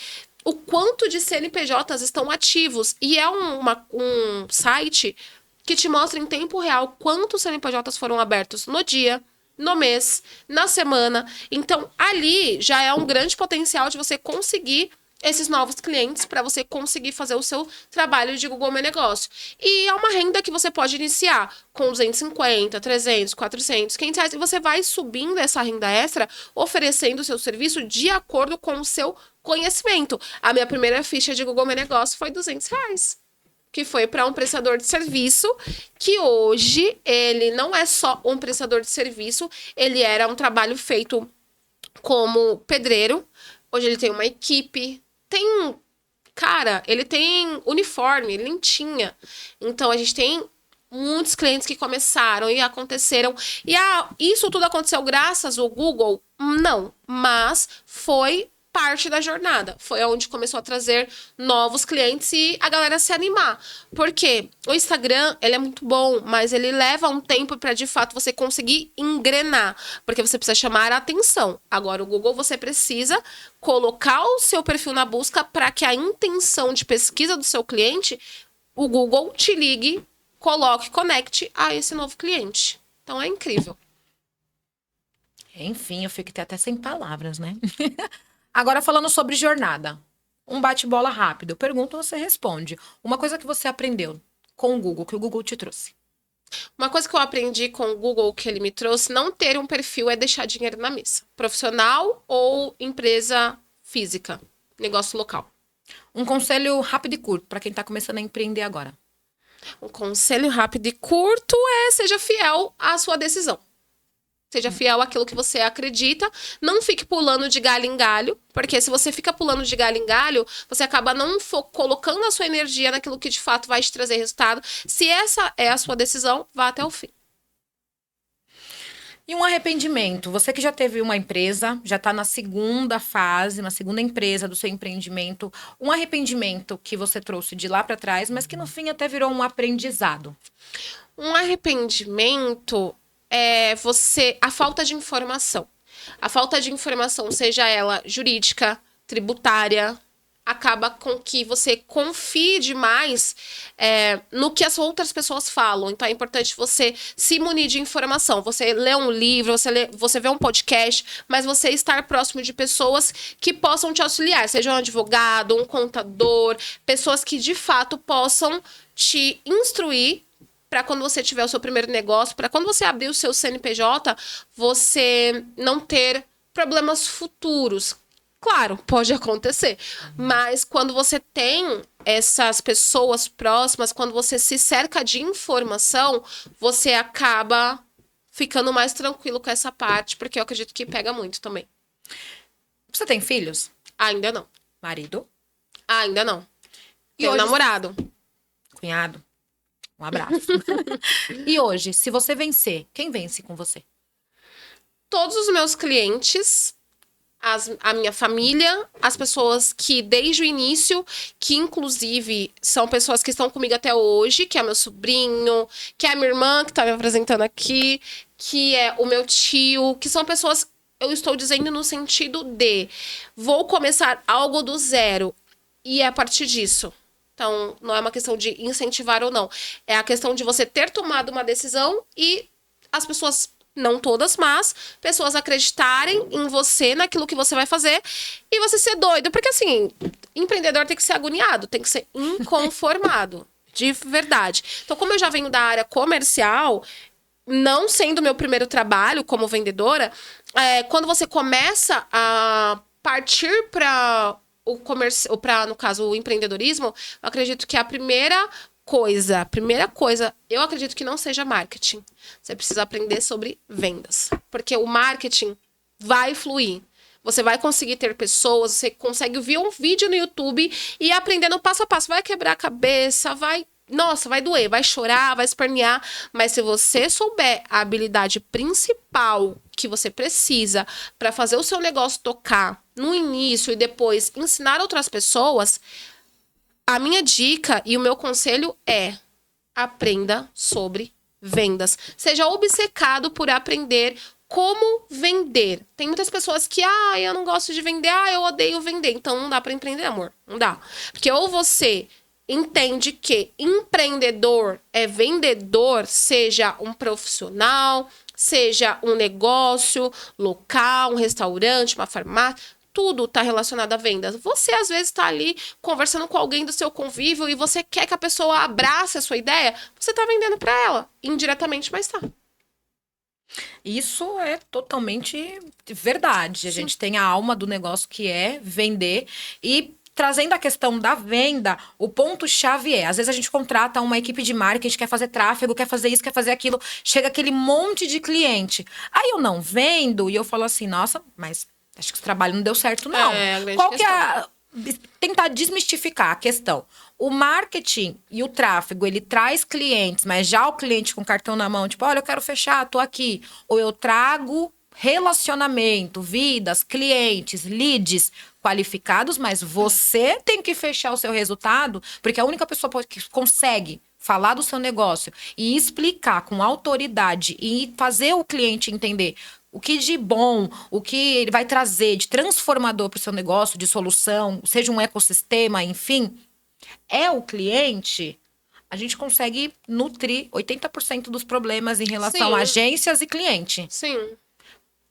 o quanto de CNPJs estão ativos. E é um site que te mostra em tempo real quantos CNPJs foram abertos no dia, no mês, na semana. Então, ali já é um grande potencial de você conseguir esses novos clientes para você conseguir fazer o seu trabalho de Google Meu Negócio. E é uma renda que você pode iniciar com 250, 300, 400, 500 reais. E você vai subindo essa renda extra, oferecendo o seu serviço de acordo com o seu conhecimento. A minha primeira ficha de Google Meu Negócio foi 200 reais. Que foi para um prestador de serviço, que hoje ele não é só um prestador de serviço, ele era um trabalho feito como pedreiro. Hoje ele tem uma equipe, ele tem uniforme, ele nem tinha. Então, a gente tem muitos clientes que começaram e aconteceram. E isso tudo aconteceu graças ao Google? Não, mas foi parte da jornada. Foi onde começou a trazer novos clientes e a galera se animar. Porque o Instagram, ele é muito bom, mas ele leva um tempo para, de fato, você conseguir engrenar. Porque você precisa chamar a atenção. Agora, o Google, você precisa colocar o seu perfil na busca para que a intenção de pesquisa do seu cliente, o Google te ligue, conecte a esse novo cliente. Então, é incrível. Enfim, eu fico até sem palavras, né? Agora, falando sobre jornada. Um bate-bola rápido. Eu pergunto, você responde. Uma coisa que você aprendeu com o Google, que o Google te trouxe. Uma coisa que eu aprendi com o Google, que ele me trouxe, não ter um perfil é deixar dinheiro na mesa. Profissional ou empresa física, negócio local. Um conselho rápido e curto para quem tá começando a empreender agora. Um conselho rápido e curto é seja fiel à sua decisão. Seja fiel àquilo que você acredita. Não fique pulando de galho em galho. Porque se você fica pulando de galho em galho, você acaba não colocando a sua energia naquilo que de fato vai te trazer resultado. Se essa é a sua decisão, vá até o fim. E um arrependimento. Você que já teve uma empresa, já tá na segunda fase, na segunda empresa do seu empreendimento. Um arrependimento que você trouxe de lá para trás, mas que no fim até virou um aprendizado. Um arrependimento é a falta de informação. A falta de informação, seja ela jurídica, tributária, acaba com que você confie demais no que as outras pessoas falam. Então, é importante você se munir de informação. Você lê um livro, você vê um podcast, mas você estar próximo de pessoas que possam te auxiliar. Seja um advogado, um contador, pessoas que, de fato, possam te instruir para quando você tiver o seu primeiro negócio, para quando você abrir o seu CNPJ, você não ter problemas futuros. Claro, pode acontecer, mas quando você tem essas pessoas próximas, quando você se cerca de informação, você acaba ficando mais tranquilo com essa parte, porque eu acredito que pega muito também. Você tem filhos? Ainda não. Marido? Ainda não. E Tenho hoje... namorado. Cunhado? Um abraço. E hoje, se você vencer, quem vence com você? Todos os meus clientes, a minha família, as pessoas que desde o início, que inclusive são pessoas que estão comigo até hoje, que é meu sobrinho, que é a minha irmã que tá me apresentando aqui, que é o meu tio, que são pessoas, eu estou dizendo no sentido de vou começar algo do zero e é a partir disso. Então, não é uma questão de incentivar ou não. É a questão de você ter tomado uma decisão e as pessoas não todas, mas pessoas acreditarem em você, naquilo que você vai fazer, e você ser doido. Porque, assim, empreendedor tem que ser agoniado, tem que ser inconformado, de verdade. Então, como eu já venho da área comercial, não sendo meu primeiro trabalho como vendedora, quando você começa a partir para o comércio, para, no caso, o empreendedorismo, eu acredito que a primeira coisa, eu acredito que não seja marketing. Você precisa aprender sobre vendas. Porque o marketing vai fluir. Você vai conseguir ter pessoas, você consegue ver um vídeo no YouTube e ir aprendendo passo a passo. Vai quebrar a cabeça, vai doer, vai chorar, vai espernear. Mas se você souber a habilidade principal que você precisa para fazer o seu negócio tocar no início e depois ensinar outras pessoas, a minha dica e o meu conselho é: aprenda sobre vendas. Seja obcecado por aprender como vender. Tem muitas pessoas que, eu não gosto de vender, eu odeio vender. Então não dá para empreender, amor. Não dá. Porque ou você entende que empreendedor é vendedor, seja um profissional, seja um negócio local, um restaurante, uma farmácia, tudo está relacionado a vendas. Você, às vezes, está ali conversando com alguém do seu convívio e você quer que a pessoa abrace a sua ideia, você está vendendo para ela, indiretamente, mas tá. Isso é totalmente verdade. A gente tem a alma do negócio que é vender e trazendo a questão da venda, o ponto-chave às vezes a gente contrata uma equipe de marketing, quer fazer tráfego, quer fazer isso, quer fazer aquilo, chega aquele monte de cliente. Aí eu não vendo e eu falo assim, nossa, mas acho que esse trabalho não deu certo, não. Qual que é tentar desmistificar a questão. O marketing e o tráfego, ele traz clientes, mas já o cliente com cartão na mão, tipo, olha, eu quero fechar, tô aqui. Ou eu trago relacionamento, vidas, clientes, leads qualificados, mas você tem que fechar o seu resultado, porque a única pessoa que consegue falar do seu negócio e explicar com autoridade e fazer o cliente entender o que de bom, o que ele vai trazer de transformador para o seu negócio, de solução, seja um ecossistema, enfim, é o cliente. A gente consegue nutrir 80% dos problemas em relação a agências e cliente. Sim.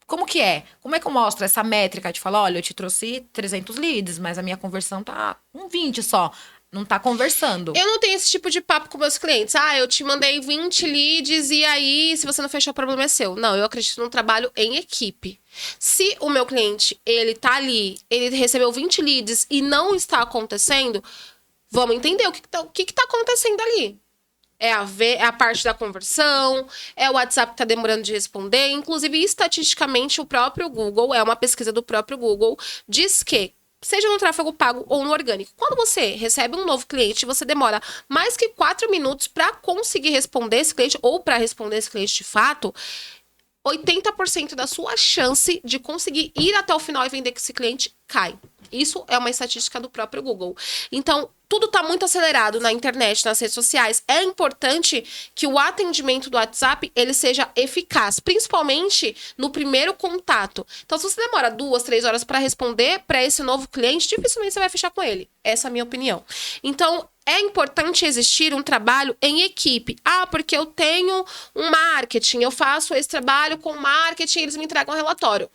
Como que é? Como é que eu mostro essa métrica de falar, olha, eu te trouxe 300 leads, mas a minha conversão tá com 20 só. Não tá conversando. Eu não tenho esse tipo de papo com meus clientes. Eu te mandei 20 leads e aí, se você não fechou, o problema é seu. Não, eu acredito num trabalho em equipe. Se o meu cliente, ele tá ali, ele recebeu 20 leads e não está acontecendo, vamos entender o que tá acontecendo ali. É a parte da conversão, é o WhatsApp que tá demorando de responder. Inclusive, estatisticamente, o próprio Google, é uma pesquisa do próprio Google, diz que, seja no tráfego pago ou no orgânico, quando você recebe um novo cliente, você demora mais que 4 minutos para conseguir responder esse cliente, ou para responder esse cliente de fato, 80% da sua chance de conseguir ir até o final e vender com esse cliente cai. Isso é uma estatística do próprio Google. Então, tudo está muito acelerado na internet, nas redes sociais. É importante que o atendimento do WhatsApp ele seja eficaz, principalmente no primeiro contato. Então, se você demora 2, 3 horas para responder para esse novo cliente, dificilmente você vai fechar com ele. Essa é a minha opinião. Então, é importante existir um trabalho em equipe. Porque eu tenho um marketing, eu faço esse trabalho com marketing, eles me entregam um relatório.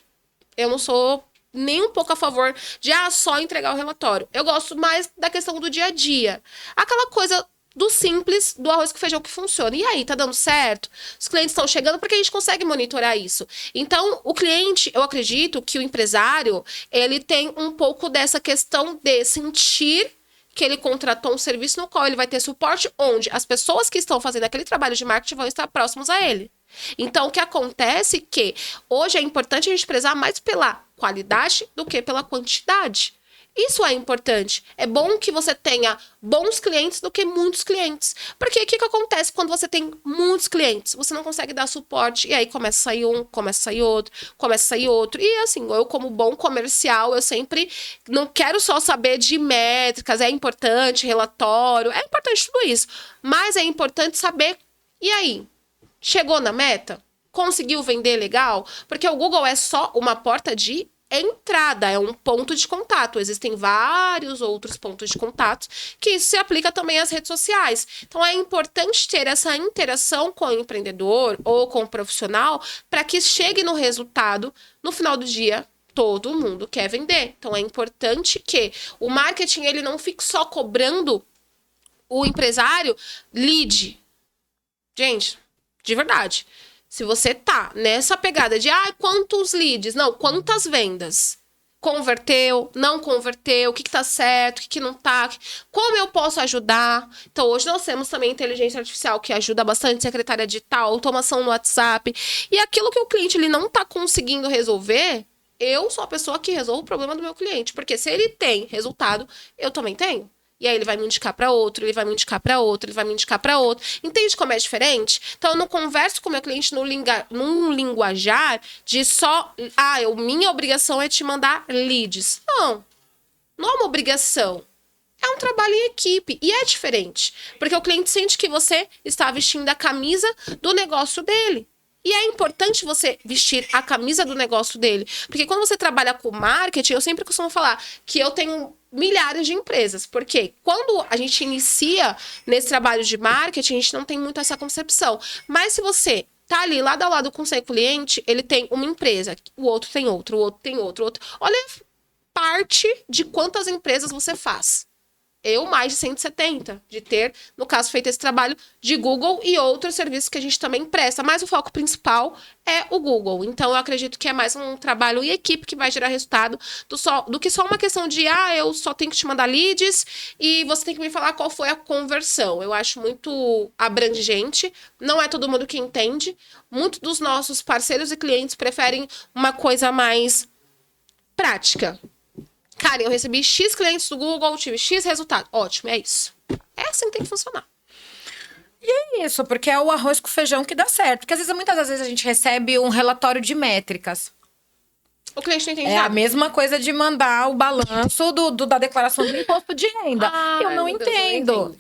Eu não sou nem um pouco a favor de só entregar o relatório. Eu gosto mais da questão do dia a dia. Aquela coisa do simples, do arroz com feijão que funciona. E aí, tá dando certo? Os clientes estão chegando porque a gente consegue monitorar isso. Então, o cliente, eu acredito que o empresário, ele tem um pouco dessa questão de sentir que ele contratou um serviço no qual ele vai ter suporte, onde as pessoas que estão fazendo aquele trabalho de marketing vão estar próximos a ele. Então, o que acontece é que hoje é importante a gente prezar mais pela qualidade do que pela quantidade. Isso é importante. É bom que você tenha bons clientes do que muitos clientes. Porque o que acontece quando você tem muitos clientes? Você não consegue dar suporte e aí começa a sair um, começa a sair outro, começa a sair outro. E assim, eu como bom comercial, eu sempre não quero só saber de métricas, é importante, relatório, é importante tudo isso. Mas é importante saber, e aí? Chegou na meta? Conseguiu vender legal? Porque o Google é só uma porta de entrada, é um ponto de contato. Existem vários outros pontos de contato que isso se aplica também às redes sociais. Então, é importante ter essa interação com o empreendedor ou com o profissional para que chegue no resultado no final do dia. Todo mundo quer vender. Então, é importante que o marketing ele não fique só cobrando o empresário lead. Gente, de verdade. Se você tá nessa pegada de quantos leads? Não, quantas vendas? Converteu? Não converteu? O que tá certo? O que não tá? Como eu posso ajudar? Então, hoje nós temos também inteligência artificial que ajuda bastante, secretária digital, automação no WhatsApp. E aquilo que o cliente ele não tá conseguindo resolver, eu sou a pessoa que resolve o problema do meu cliente. Porque se ele tem resultado, eu também tenho. E aí ele vai me indicar para outro, ele vai me indicar para outro, ele vai me indicar para outro. Entende como é diferente? Então eu não converso com o meu cliente num linguajar de só... minha obrigação é te mandar leads. Não é uma obrigação. É um trabalho em equipe. E é diferente. Porque o cliente sente que você está vestindo a camisa do negócio dele. E é importante você vestir a camisa do negócio dele. Porque quando você trabalha com marketing, eu sempre costumo falar que eu tenho milhares de empresas. Porque quando a gente inicia nesse trabalho de marketing, a gente não tem muito essa concepção. Mas se você tá ali lado a lado com o seu cliente, ele tem uma empresa, o outro tem outro, o outro tem outro. Olha a parte de quantas empresas você faz. Eu, mais de 170, de ter, no caso, feito esse trabalho de Google e outros serviços que a gente também presta. Mas o foco principal é o Google. Então, eu acredito que é mais um trabalho em equipe que vai gerar resultado do que só uma questão de, eu só tenho que te mandar leads e você tem que me falar qual foi a conversão. Eu acho muito abrangente, não é todo mundo que entende. Muitos dos nossos parceiros e clientes preferem uma coisa mais prática. Cara, eu recebi X clientes do Google, tive X resultado. Ótimo, é isso. É assim que tem que funcionar. E é isso, porque é o arroz com feijão que dá certo. Porque muitas das vezes a gente recebe um relatório de métricas. O cliente não entende nada. É a mesma coisa de mandar o balanço da declaração do imposto de renda. Eu não entendo.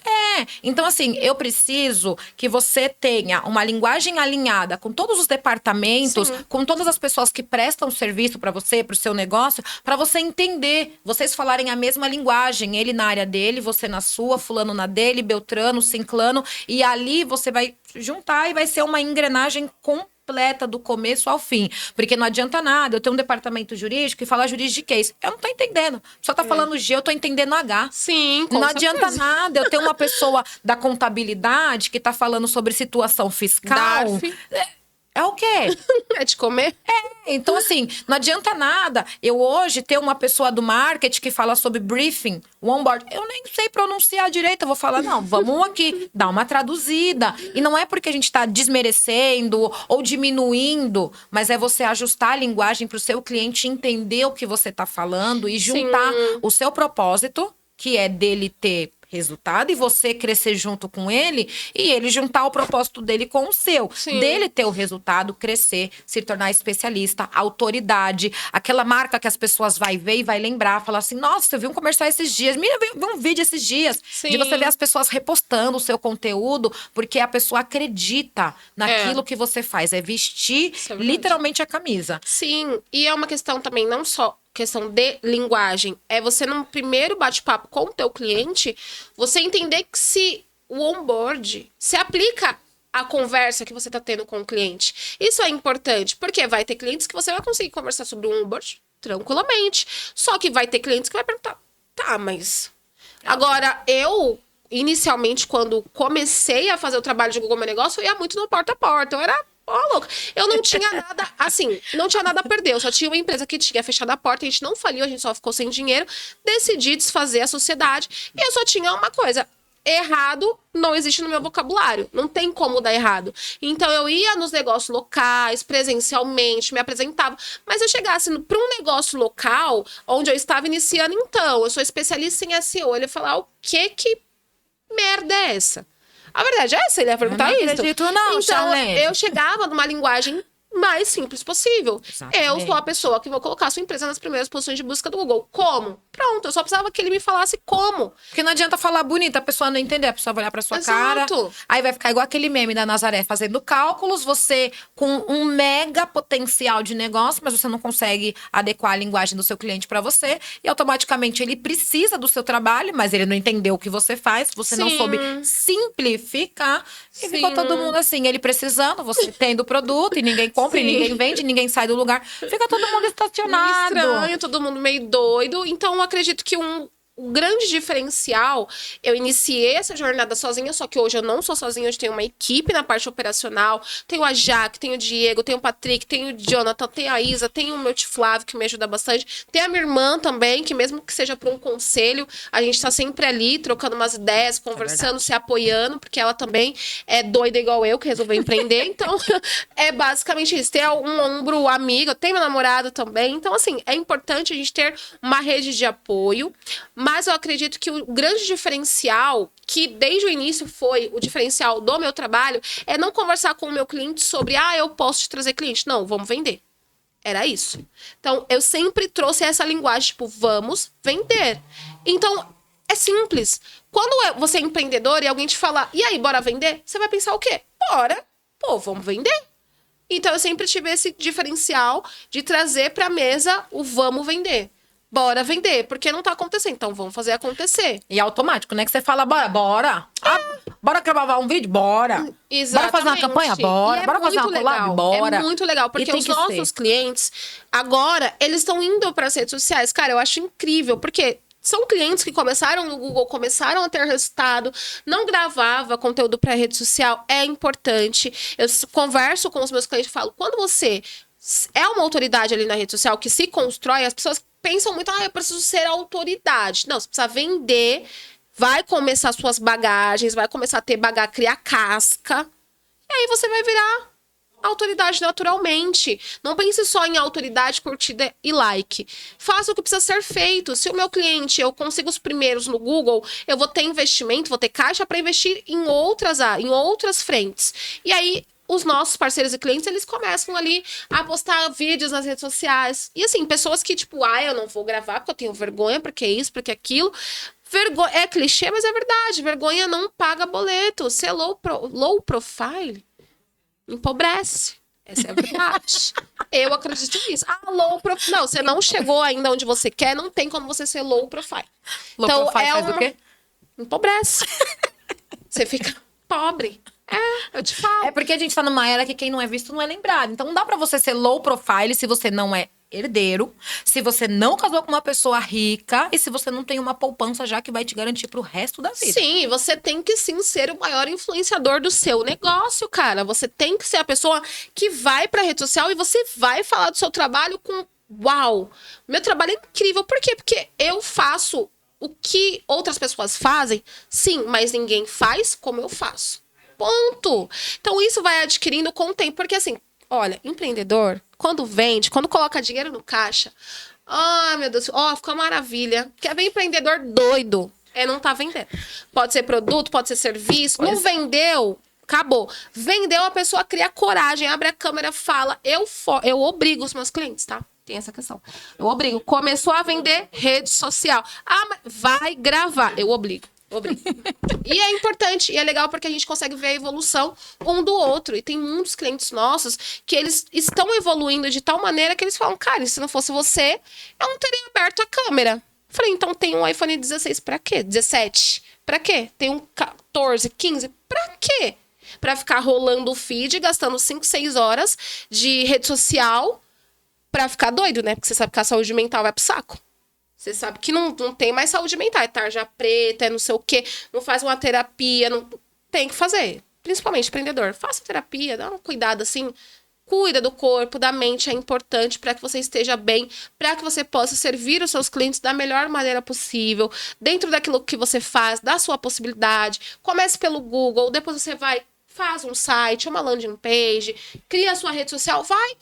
Então assim, eu preciso que você tenha uma linguagem alinhada com todos os departamentos, com todas as pessoas que prestam serviço para você, para o seu negócio, para você entender, vocês falarem a mesma linguagem, ele na área dele, você na sua, fulano na dele, beltrano, cinclano, e ali você vai juntar e vai ser uma engrenagem completa do começo ao fim. Porque não adianta nada eu ter um departamento jurídico e falar juridiquês. Eu não tô entendendo. Só tá falando G, eu tô entendendo H. Sim, com certeza. Adianta nada eu ter uma pessoa da contabilidade que tá falando sobre situação fiscal. É o quê? É de comer? Então assim, não adianta nada eu hoje ter uma pessoa do marketing que fala sobre briefing, onboard. Eu nem sei pronunciar direito, eu vou falar, não, vamos aqui, dar uma traduzida. E não é porque a gente tá desmerecendo ou diminuindo, mas é você ajustar a linguagem pro seu cliente entender o que você tá falando e juntar o seu propósito, que é dele ter resultado e você crescer junto com ele e ele juntar o propósito dele com o seu. Dele ter o resultado, crescer, se tornar especialista, autoridade, aquela marca que as pessoas vai ver e vai lembrar, falar assim, nossa, eu vi um comercial esses dias, vi um vídeo esses dias, de você ver as pessoas repostando o seu conteúdo, porque a pessoa acredita naquilo que você faz, é vestir literalmente a camisa. Sim, e é uma questão também, não só questão de linguagem, é você no primeiro bate-papo com o teu cliente, você entender que se o onboard se aplica à conversa que você está tendo com o cliente. Isso é importante, porque vai ter clientes que você vai conseguir conversar sobre o onboard tranquilamente, só que vai ter clientes que vai perguntar, mas... Agora, eu... Inicialmente, quando comecei a fazer o trabalho de Google Meu Negócio, eu ia muito no porta a porta. Eu era louca. Eu não tinha nada, assim, não tinha nada a perder. Eu só tinha uma empresa que tinha fechado a porta, a gente não faliu, a gente só ficou sem dinheiro. Decidi desfazer a sociedade e eu só tinha uma coisa. Errado não existe no meu vocabulário. Não tem como dar errado. Então, eu ia nos negócios locais, presencialmente, me apresentava. Mas eu chegasse para um negócio local, onde eu estava iniciando, então, eu sou especialista em SEO. Ele ia falar, o que merda é essa? A verdade é essa, ele ia perguntar isso. Não acredito não, então, eu chegava numa linguagem mais simples possível. Exatamente. Eu sou a pessoa que vou colocar a sua empresa nas primeiras posições de busca do Google. Como? Pronto, eu só precisava que ele me falasse como. Porque não adianta falar bonito, a pessoa não entender, a pessoa vai olhar pra sua cara. Aí vai ficar igual aquele meme da Nazaré, fazendo cálculos, você com um mega potencial de negócio, mas você não consegue adequar a linguagem do seu cliente pra você. E automaticamente ele precisa do seu trabalho, mas ele não entendeu o que você faz, você não soube simplificar. E ficou todo mundo assim, ele precisando, você tendo o produto, e ninguém compra, e ninguém vende, ninguém sai do lugar. Fica todo mundo estacionado. Meio estranho, todo mundo meio doido. Então, eu acredito que um grande diferencial, eu iniciei essa jornada sozinha, só que hoje eu não sou sozinha, hoje tenho uma equipe na parte operacional, tenho a Jaque, tenho o Diego, tenho o Patrick, tenho o Jonathan, tenho a Isa, tenho o meu tio Flávio, que me ajuda bastante, tem a minha irmã também, que mesmo que seja por um conselho, a gente tá sempre ali, trocando umas ideias, conversando, se apoiando, porque ela também é doida igual eu, que resolveu empreender, então é basicamente isso, ter um ombro amigo, tem meu namorado também, então assim, é importante a gente ter uma rede de apoio. Mas eu acredito que o grande diferencial, que desde o início foi o diferencial do meu trabalho, é não conversar com o meu cliente sobre, eu posso te trazer cliente. Não, vamos vender. Era isso. Então, eu sempre trouxe essa linguagem, tipo, vamos vender. Então, é simples. Quando você é empreendedor e alguém te falar, e aí, bora vender? Você vai pensar o quê? Bora. Pô, vamos vender. Então, eu sempre tive esse diferencial de trazer pra mesa o vamos vender. Bora vender, porque não tá acontecendo. Então, vamos fazer acontecer. E é automático, né? Que você fala, bora. Bora gravar um vídeo? Bora. Exatamente. Bora fazer uma campanha? Bora. Bora fazer uma collab? Bora. É muito legal, porque os nossos clientes, agora, eles estão indo para as redes sociais. Cara, eu acho incrível, porque são clientes que começaram no Google, começaram a ter resultado, não gravava conteúdo para rede social, é importante. Eu converso com os meus clientes e falo, quando você é uma autoridade ali na rede social que se constrói, as pessoas pensam muito, eu preciso ser autoridade. Não, você precisa vender, vai começar suas bagagens, vai começar a ter criar casca, e aí você vai virar autoridade naturalmente. Não pense só em autoridade, curtida e like. Faça o que precisa ser feito. Se o meu cliente, eu consigo os primeiros no Google, eu vou ter investimento, vou ter caixa para investir em outras frentes. E aí, os nossos parceiros e clientes, eles começam ali a postar vídeos nas redes sociais. E assim, pessoas que tipo, eu não vou gravar porque eu tenho vergonha, porque isso, porque aquilo. É clichê, mas é verdade. Vergonha não paga boleto. Ser low profile empobrece. Essa é a verdade. Eu acredito nisso. Low profile. Não, você não chegou ainda onde você quer, não tem como você ser low profile. Low profile faz o quê? Empobrece. Você fica pobre. Eu te falo. É porque a gente tá numa era que quem não é visto não é lembrado. Então não dá pra você ser low profile se você não é herdeiro, se você não casou com uma pessoa rica e se você não tem uma poupança já que vai te garantir pro resto da vida. Sim, você tem que sim ser o maior influenciador do seu negócio, cara. Você tem que ser a pessoa que vai pra rede social e você vai falar do seu trabalho com uau, meu trabalho é incrível. Por quê? Porque eu faço o que outras pessoas fazem, sim, mas ninguém faz como eu faço. Ponto. Então, isso vai adquirindo com o tempo. Porque, assim, olha, empreendedor, quando vende, quando coloca dinheiro no caixa, meu Deus, fica uma maravilha. Quer ver empreendedor doido? Não tá vendendo. Pode ser produto, pode ser serviço. Não vendeu, acabou. Vendeu, a pessoa cria coragem, abre a câmera, fala. Eu obrigo os meus clientes, tá? Tem essa questão. Eu obrigo. Começou a vender rede social. Mas vai gravar. Eu obrigo. E é importante, e é legal porque a gente consegue ver a evolução um do outro. E tem muitos clientes nossos que eles estão evoluindo de tal maneira que eles falam, cara, se não fosse você, eu não teria aberto a câmera. Falei, então tem um iPhone 16 pra quê? 17? Pra quê? Tem um 14, 15? Pra quê? Pra ficar rolando o feed, gastando 5, 6 horas de rede social pra ficar doido, né? Porque você sabe que a saúde mental vai pro saco. Você sabe que não tem mais saúde mental, é tarja preta, é não sei o quê, não faz uma terapia, não tem que fazer. Principalmente empreendedor, faça terapia, dá um cuidado assim, cuida do corpo, da mente, é importante para que você esteja bem, para que você possa servir os seus clientes da melhor maneira possível, dentro daquilo que você faz, da sua possibilidade. Comece pelo Google, depois você vai faz um site, uma landing page, cria a sua rede social, vai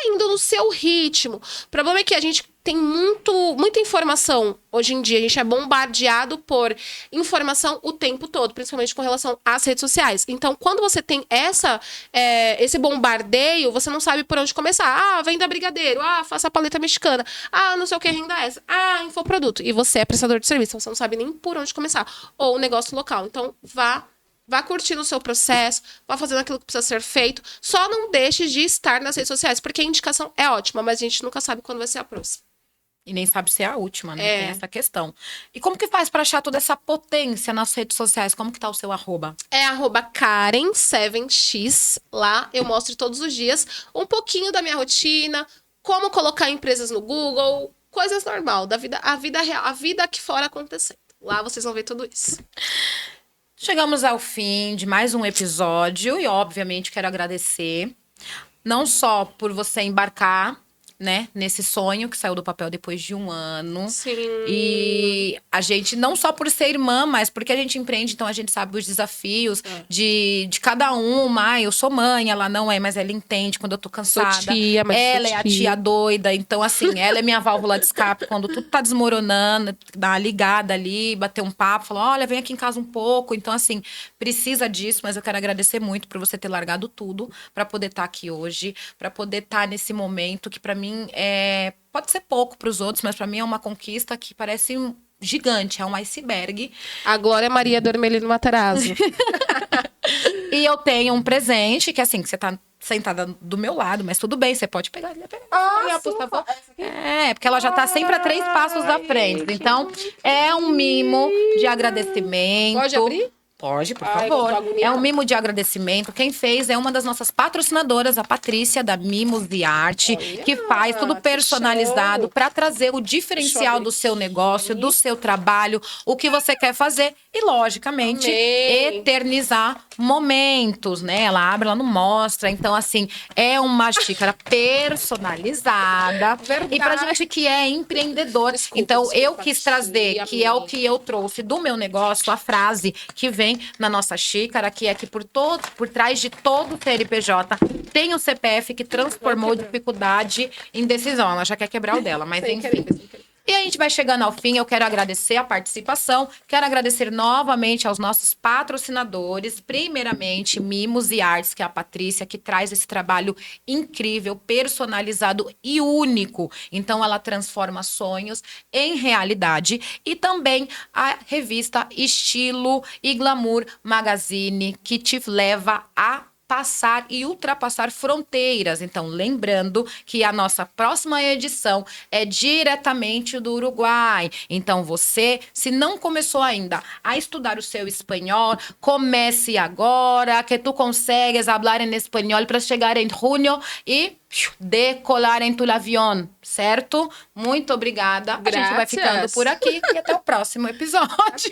indo no seu ritmo. O problema é que a gente tem muita informação hoje em dia. A gente é bombardeado por informação o tempo todo, principalmente com relação às redes sociais. Então, quando você tem esse bombardeio, você não sabe por onde começar. Ah, venda brigadeiro. Ah, faça a paleta mexicana. Ah, não sei o que, renda essa. Ah, infoproduto. E você é prestador de serviço, você não sabe nem por onde começar. Ou negócio local. Então, vá curtindo o seu processo, vá fazendo aquilo que precisa ser feito. Só não deixe de estar nas redes sociais, porque a indicação é ótima, mas a gente nunca sabe quando vai ser a próxima. E nem sabe se é a última, né? Tem essa questão. E como que faz pra achar toda essa potência nas redes sociais? Como que tá o seu arroba? É @Karen7x. Lá eu mostro todos os dias um pouquinho da minha rotina, como colocar empresas no Google, coisas normal, da vida, a vida real, a vida aqui fora acontecendo. Lá vocês vão ver tudo isso. Chegamos ao fim de mais um episódio e, obviamente, quero agradecer não só por você embarcar, né, nesse sonho que saiu do papel depois de 1 ano. Sim. E a gente, não só por ser irmã, mas porque a gente empreende, então a gente sabe os desafios de cada uma. Eu sou mãe, ela não é, mas ela entende quando eu tô cansada. Sou tia, mas ela sou é a tia. tia doida, então assim, ela é minha válvula de escape quando tudo tá desmoronando, dá uma ligada ali, bater um papo, falar, olha, vem aqui em casa um pouco. Então assim, precisa disso, mas eu quero agradecer muito por você ter largado tudo pra poder estar aqui hoje, pra poder estar nesse momento que pra mim pode ser pouco para os outros, mas para mim é uma conquista que parece gigante, é um iceberg. A Glória Maria Dormelino Matarazzo. E eu tenho um presente, que assim, que você tá sentada do meu lado, mas tudo bem, você pode pegar. Por favor. Porque ela já tá sempre a 3 passos da frente. Então, é um mimo de agradecimento. Pode abrir? Pode, por Ai, favor. eu tô agoniada. É um mimo de agradecimento. Quem fez é uma das nossas patrocinadoras, a Patrícia, da Mimos e Arte, Olha, que faz tudo que personalizado show. para trazer o diferencial do seu negócio, do seu trabalho, o que você quer fazer e, logicamente, Amei. eternizar momentos, né? Ela abre, ela não mostra. Então, assim, é uma xícara personalizada. Verdade. E pra gente que é empreendedor. Desculpa, Então, eu desculpa, quis trazer, tia, que é o amei. que eu trouxe do meu negócio, a frase que vem na nossa xícara, que é que por trás de todo CNPJ tem o CPF que transformou dificuldade em decisão. Ela já quer quebrar o dela, mas Sem enfim. querer, sem querer. E a gente vai chegando ao fim, eu quero agradecer a participação, quero agradecer novamente aos nossos patrocinadores, primeiramente Mimos e Artes, que é a Patrícia, que traz esse trabalho incrível, personalizado e único. Então ela transforma sonhos em realidade. E também a revista Estilo e Glamour Magazine, que te leva a passar e ultrapassar fronteiras. Então, lembrando que a nossa próxima edição é diretamente do Uruguai. Então, você, se não começou ainda a estudar o seu espanhol, comece agora, que tu consegues hablar em espanhol para chegar em junho e decolar em tu avião, certo? Muito obrigada. A gente vai ficando Gracias. por aqui e até o próximo episódio.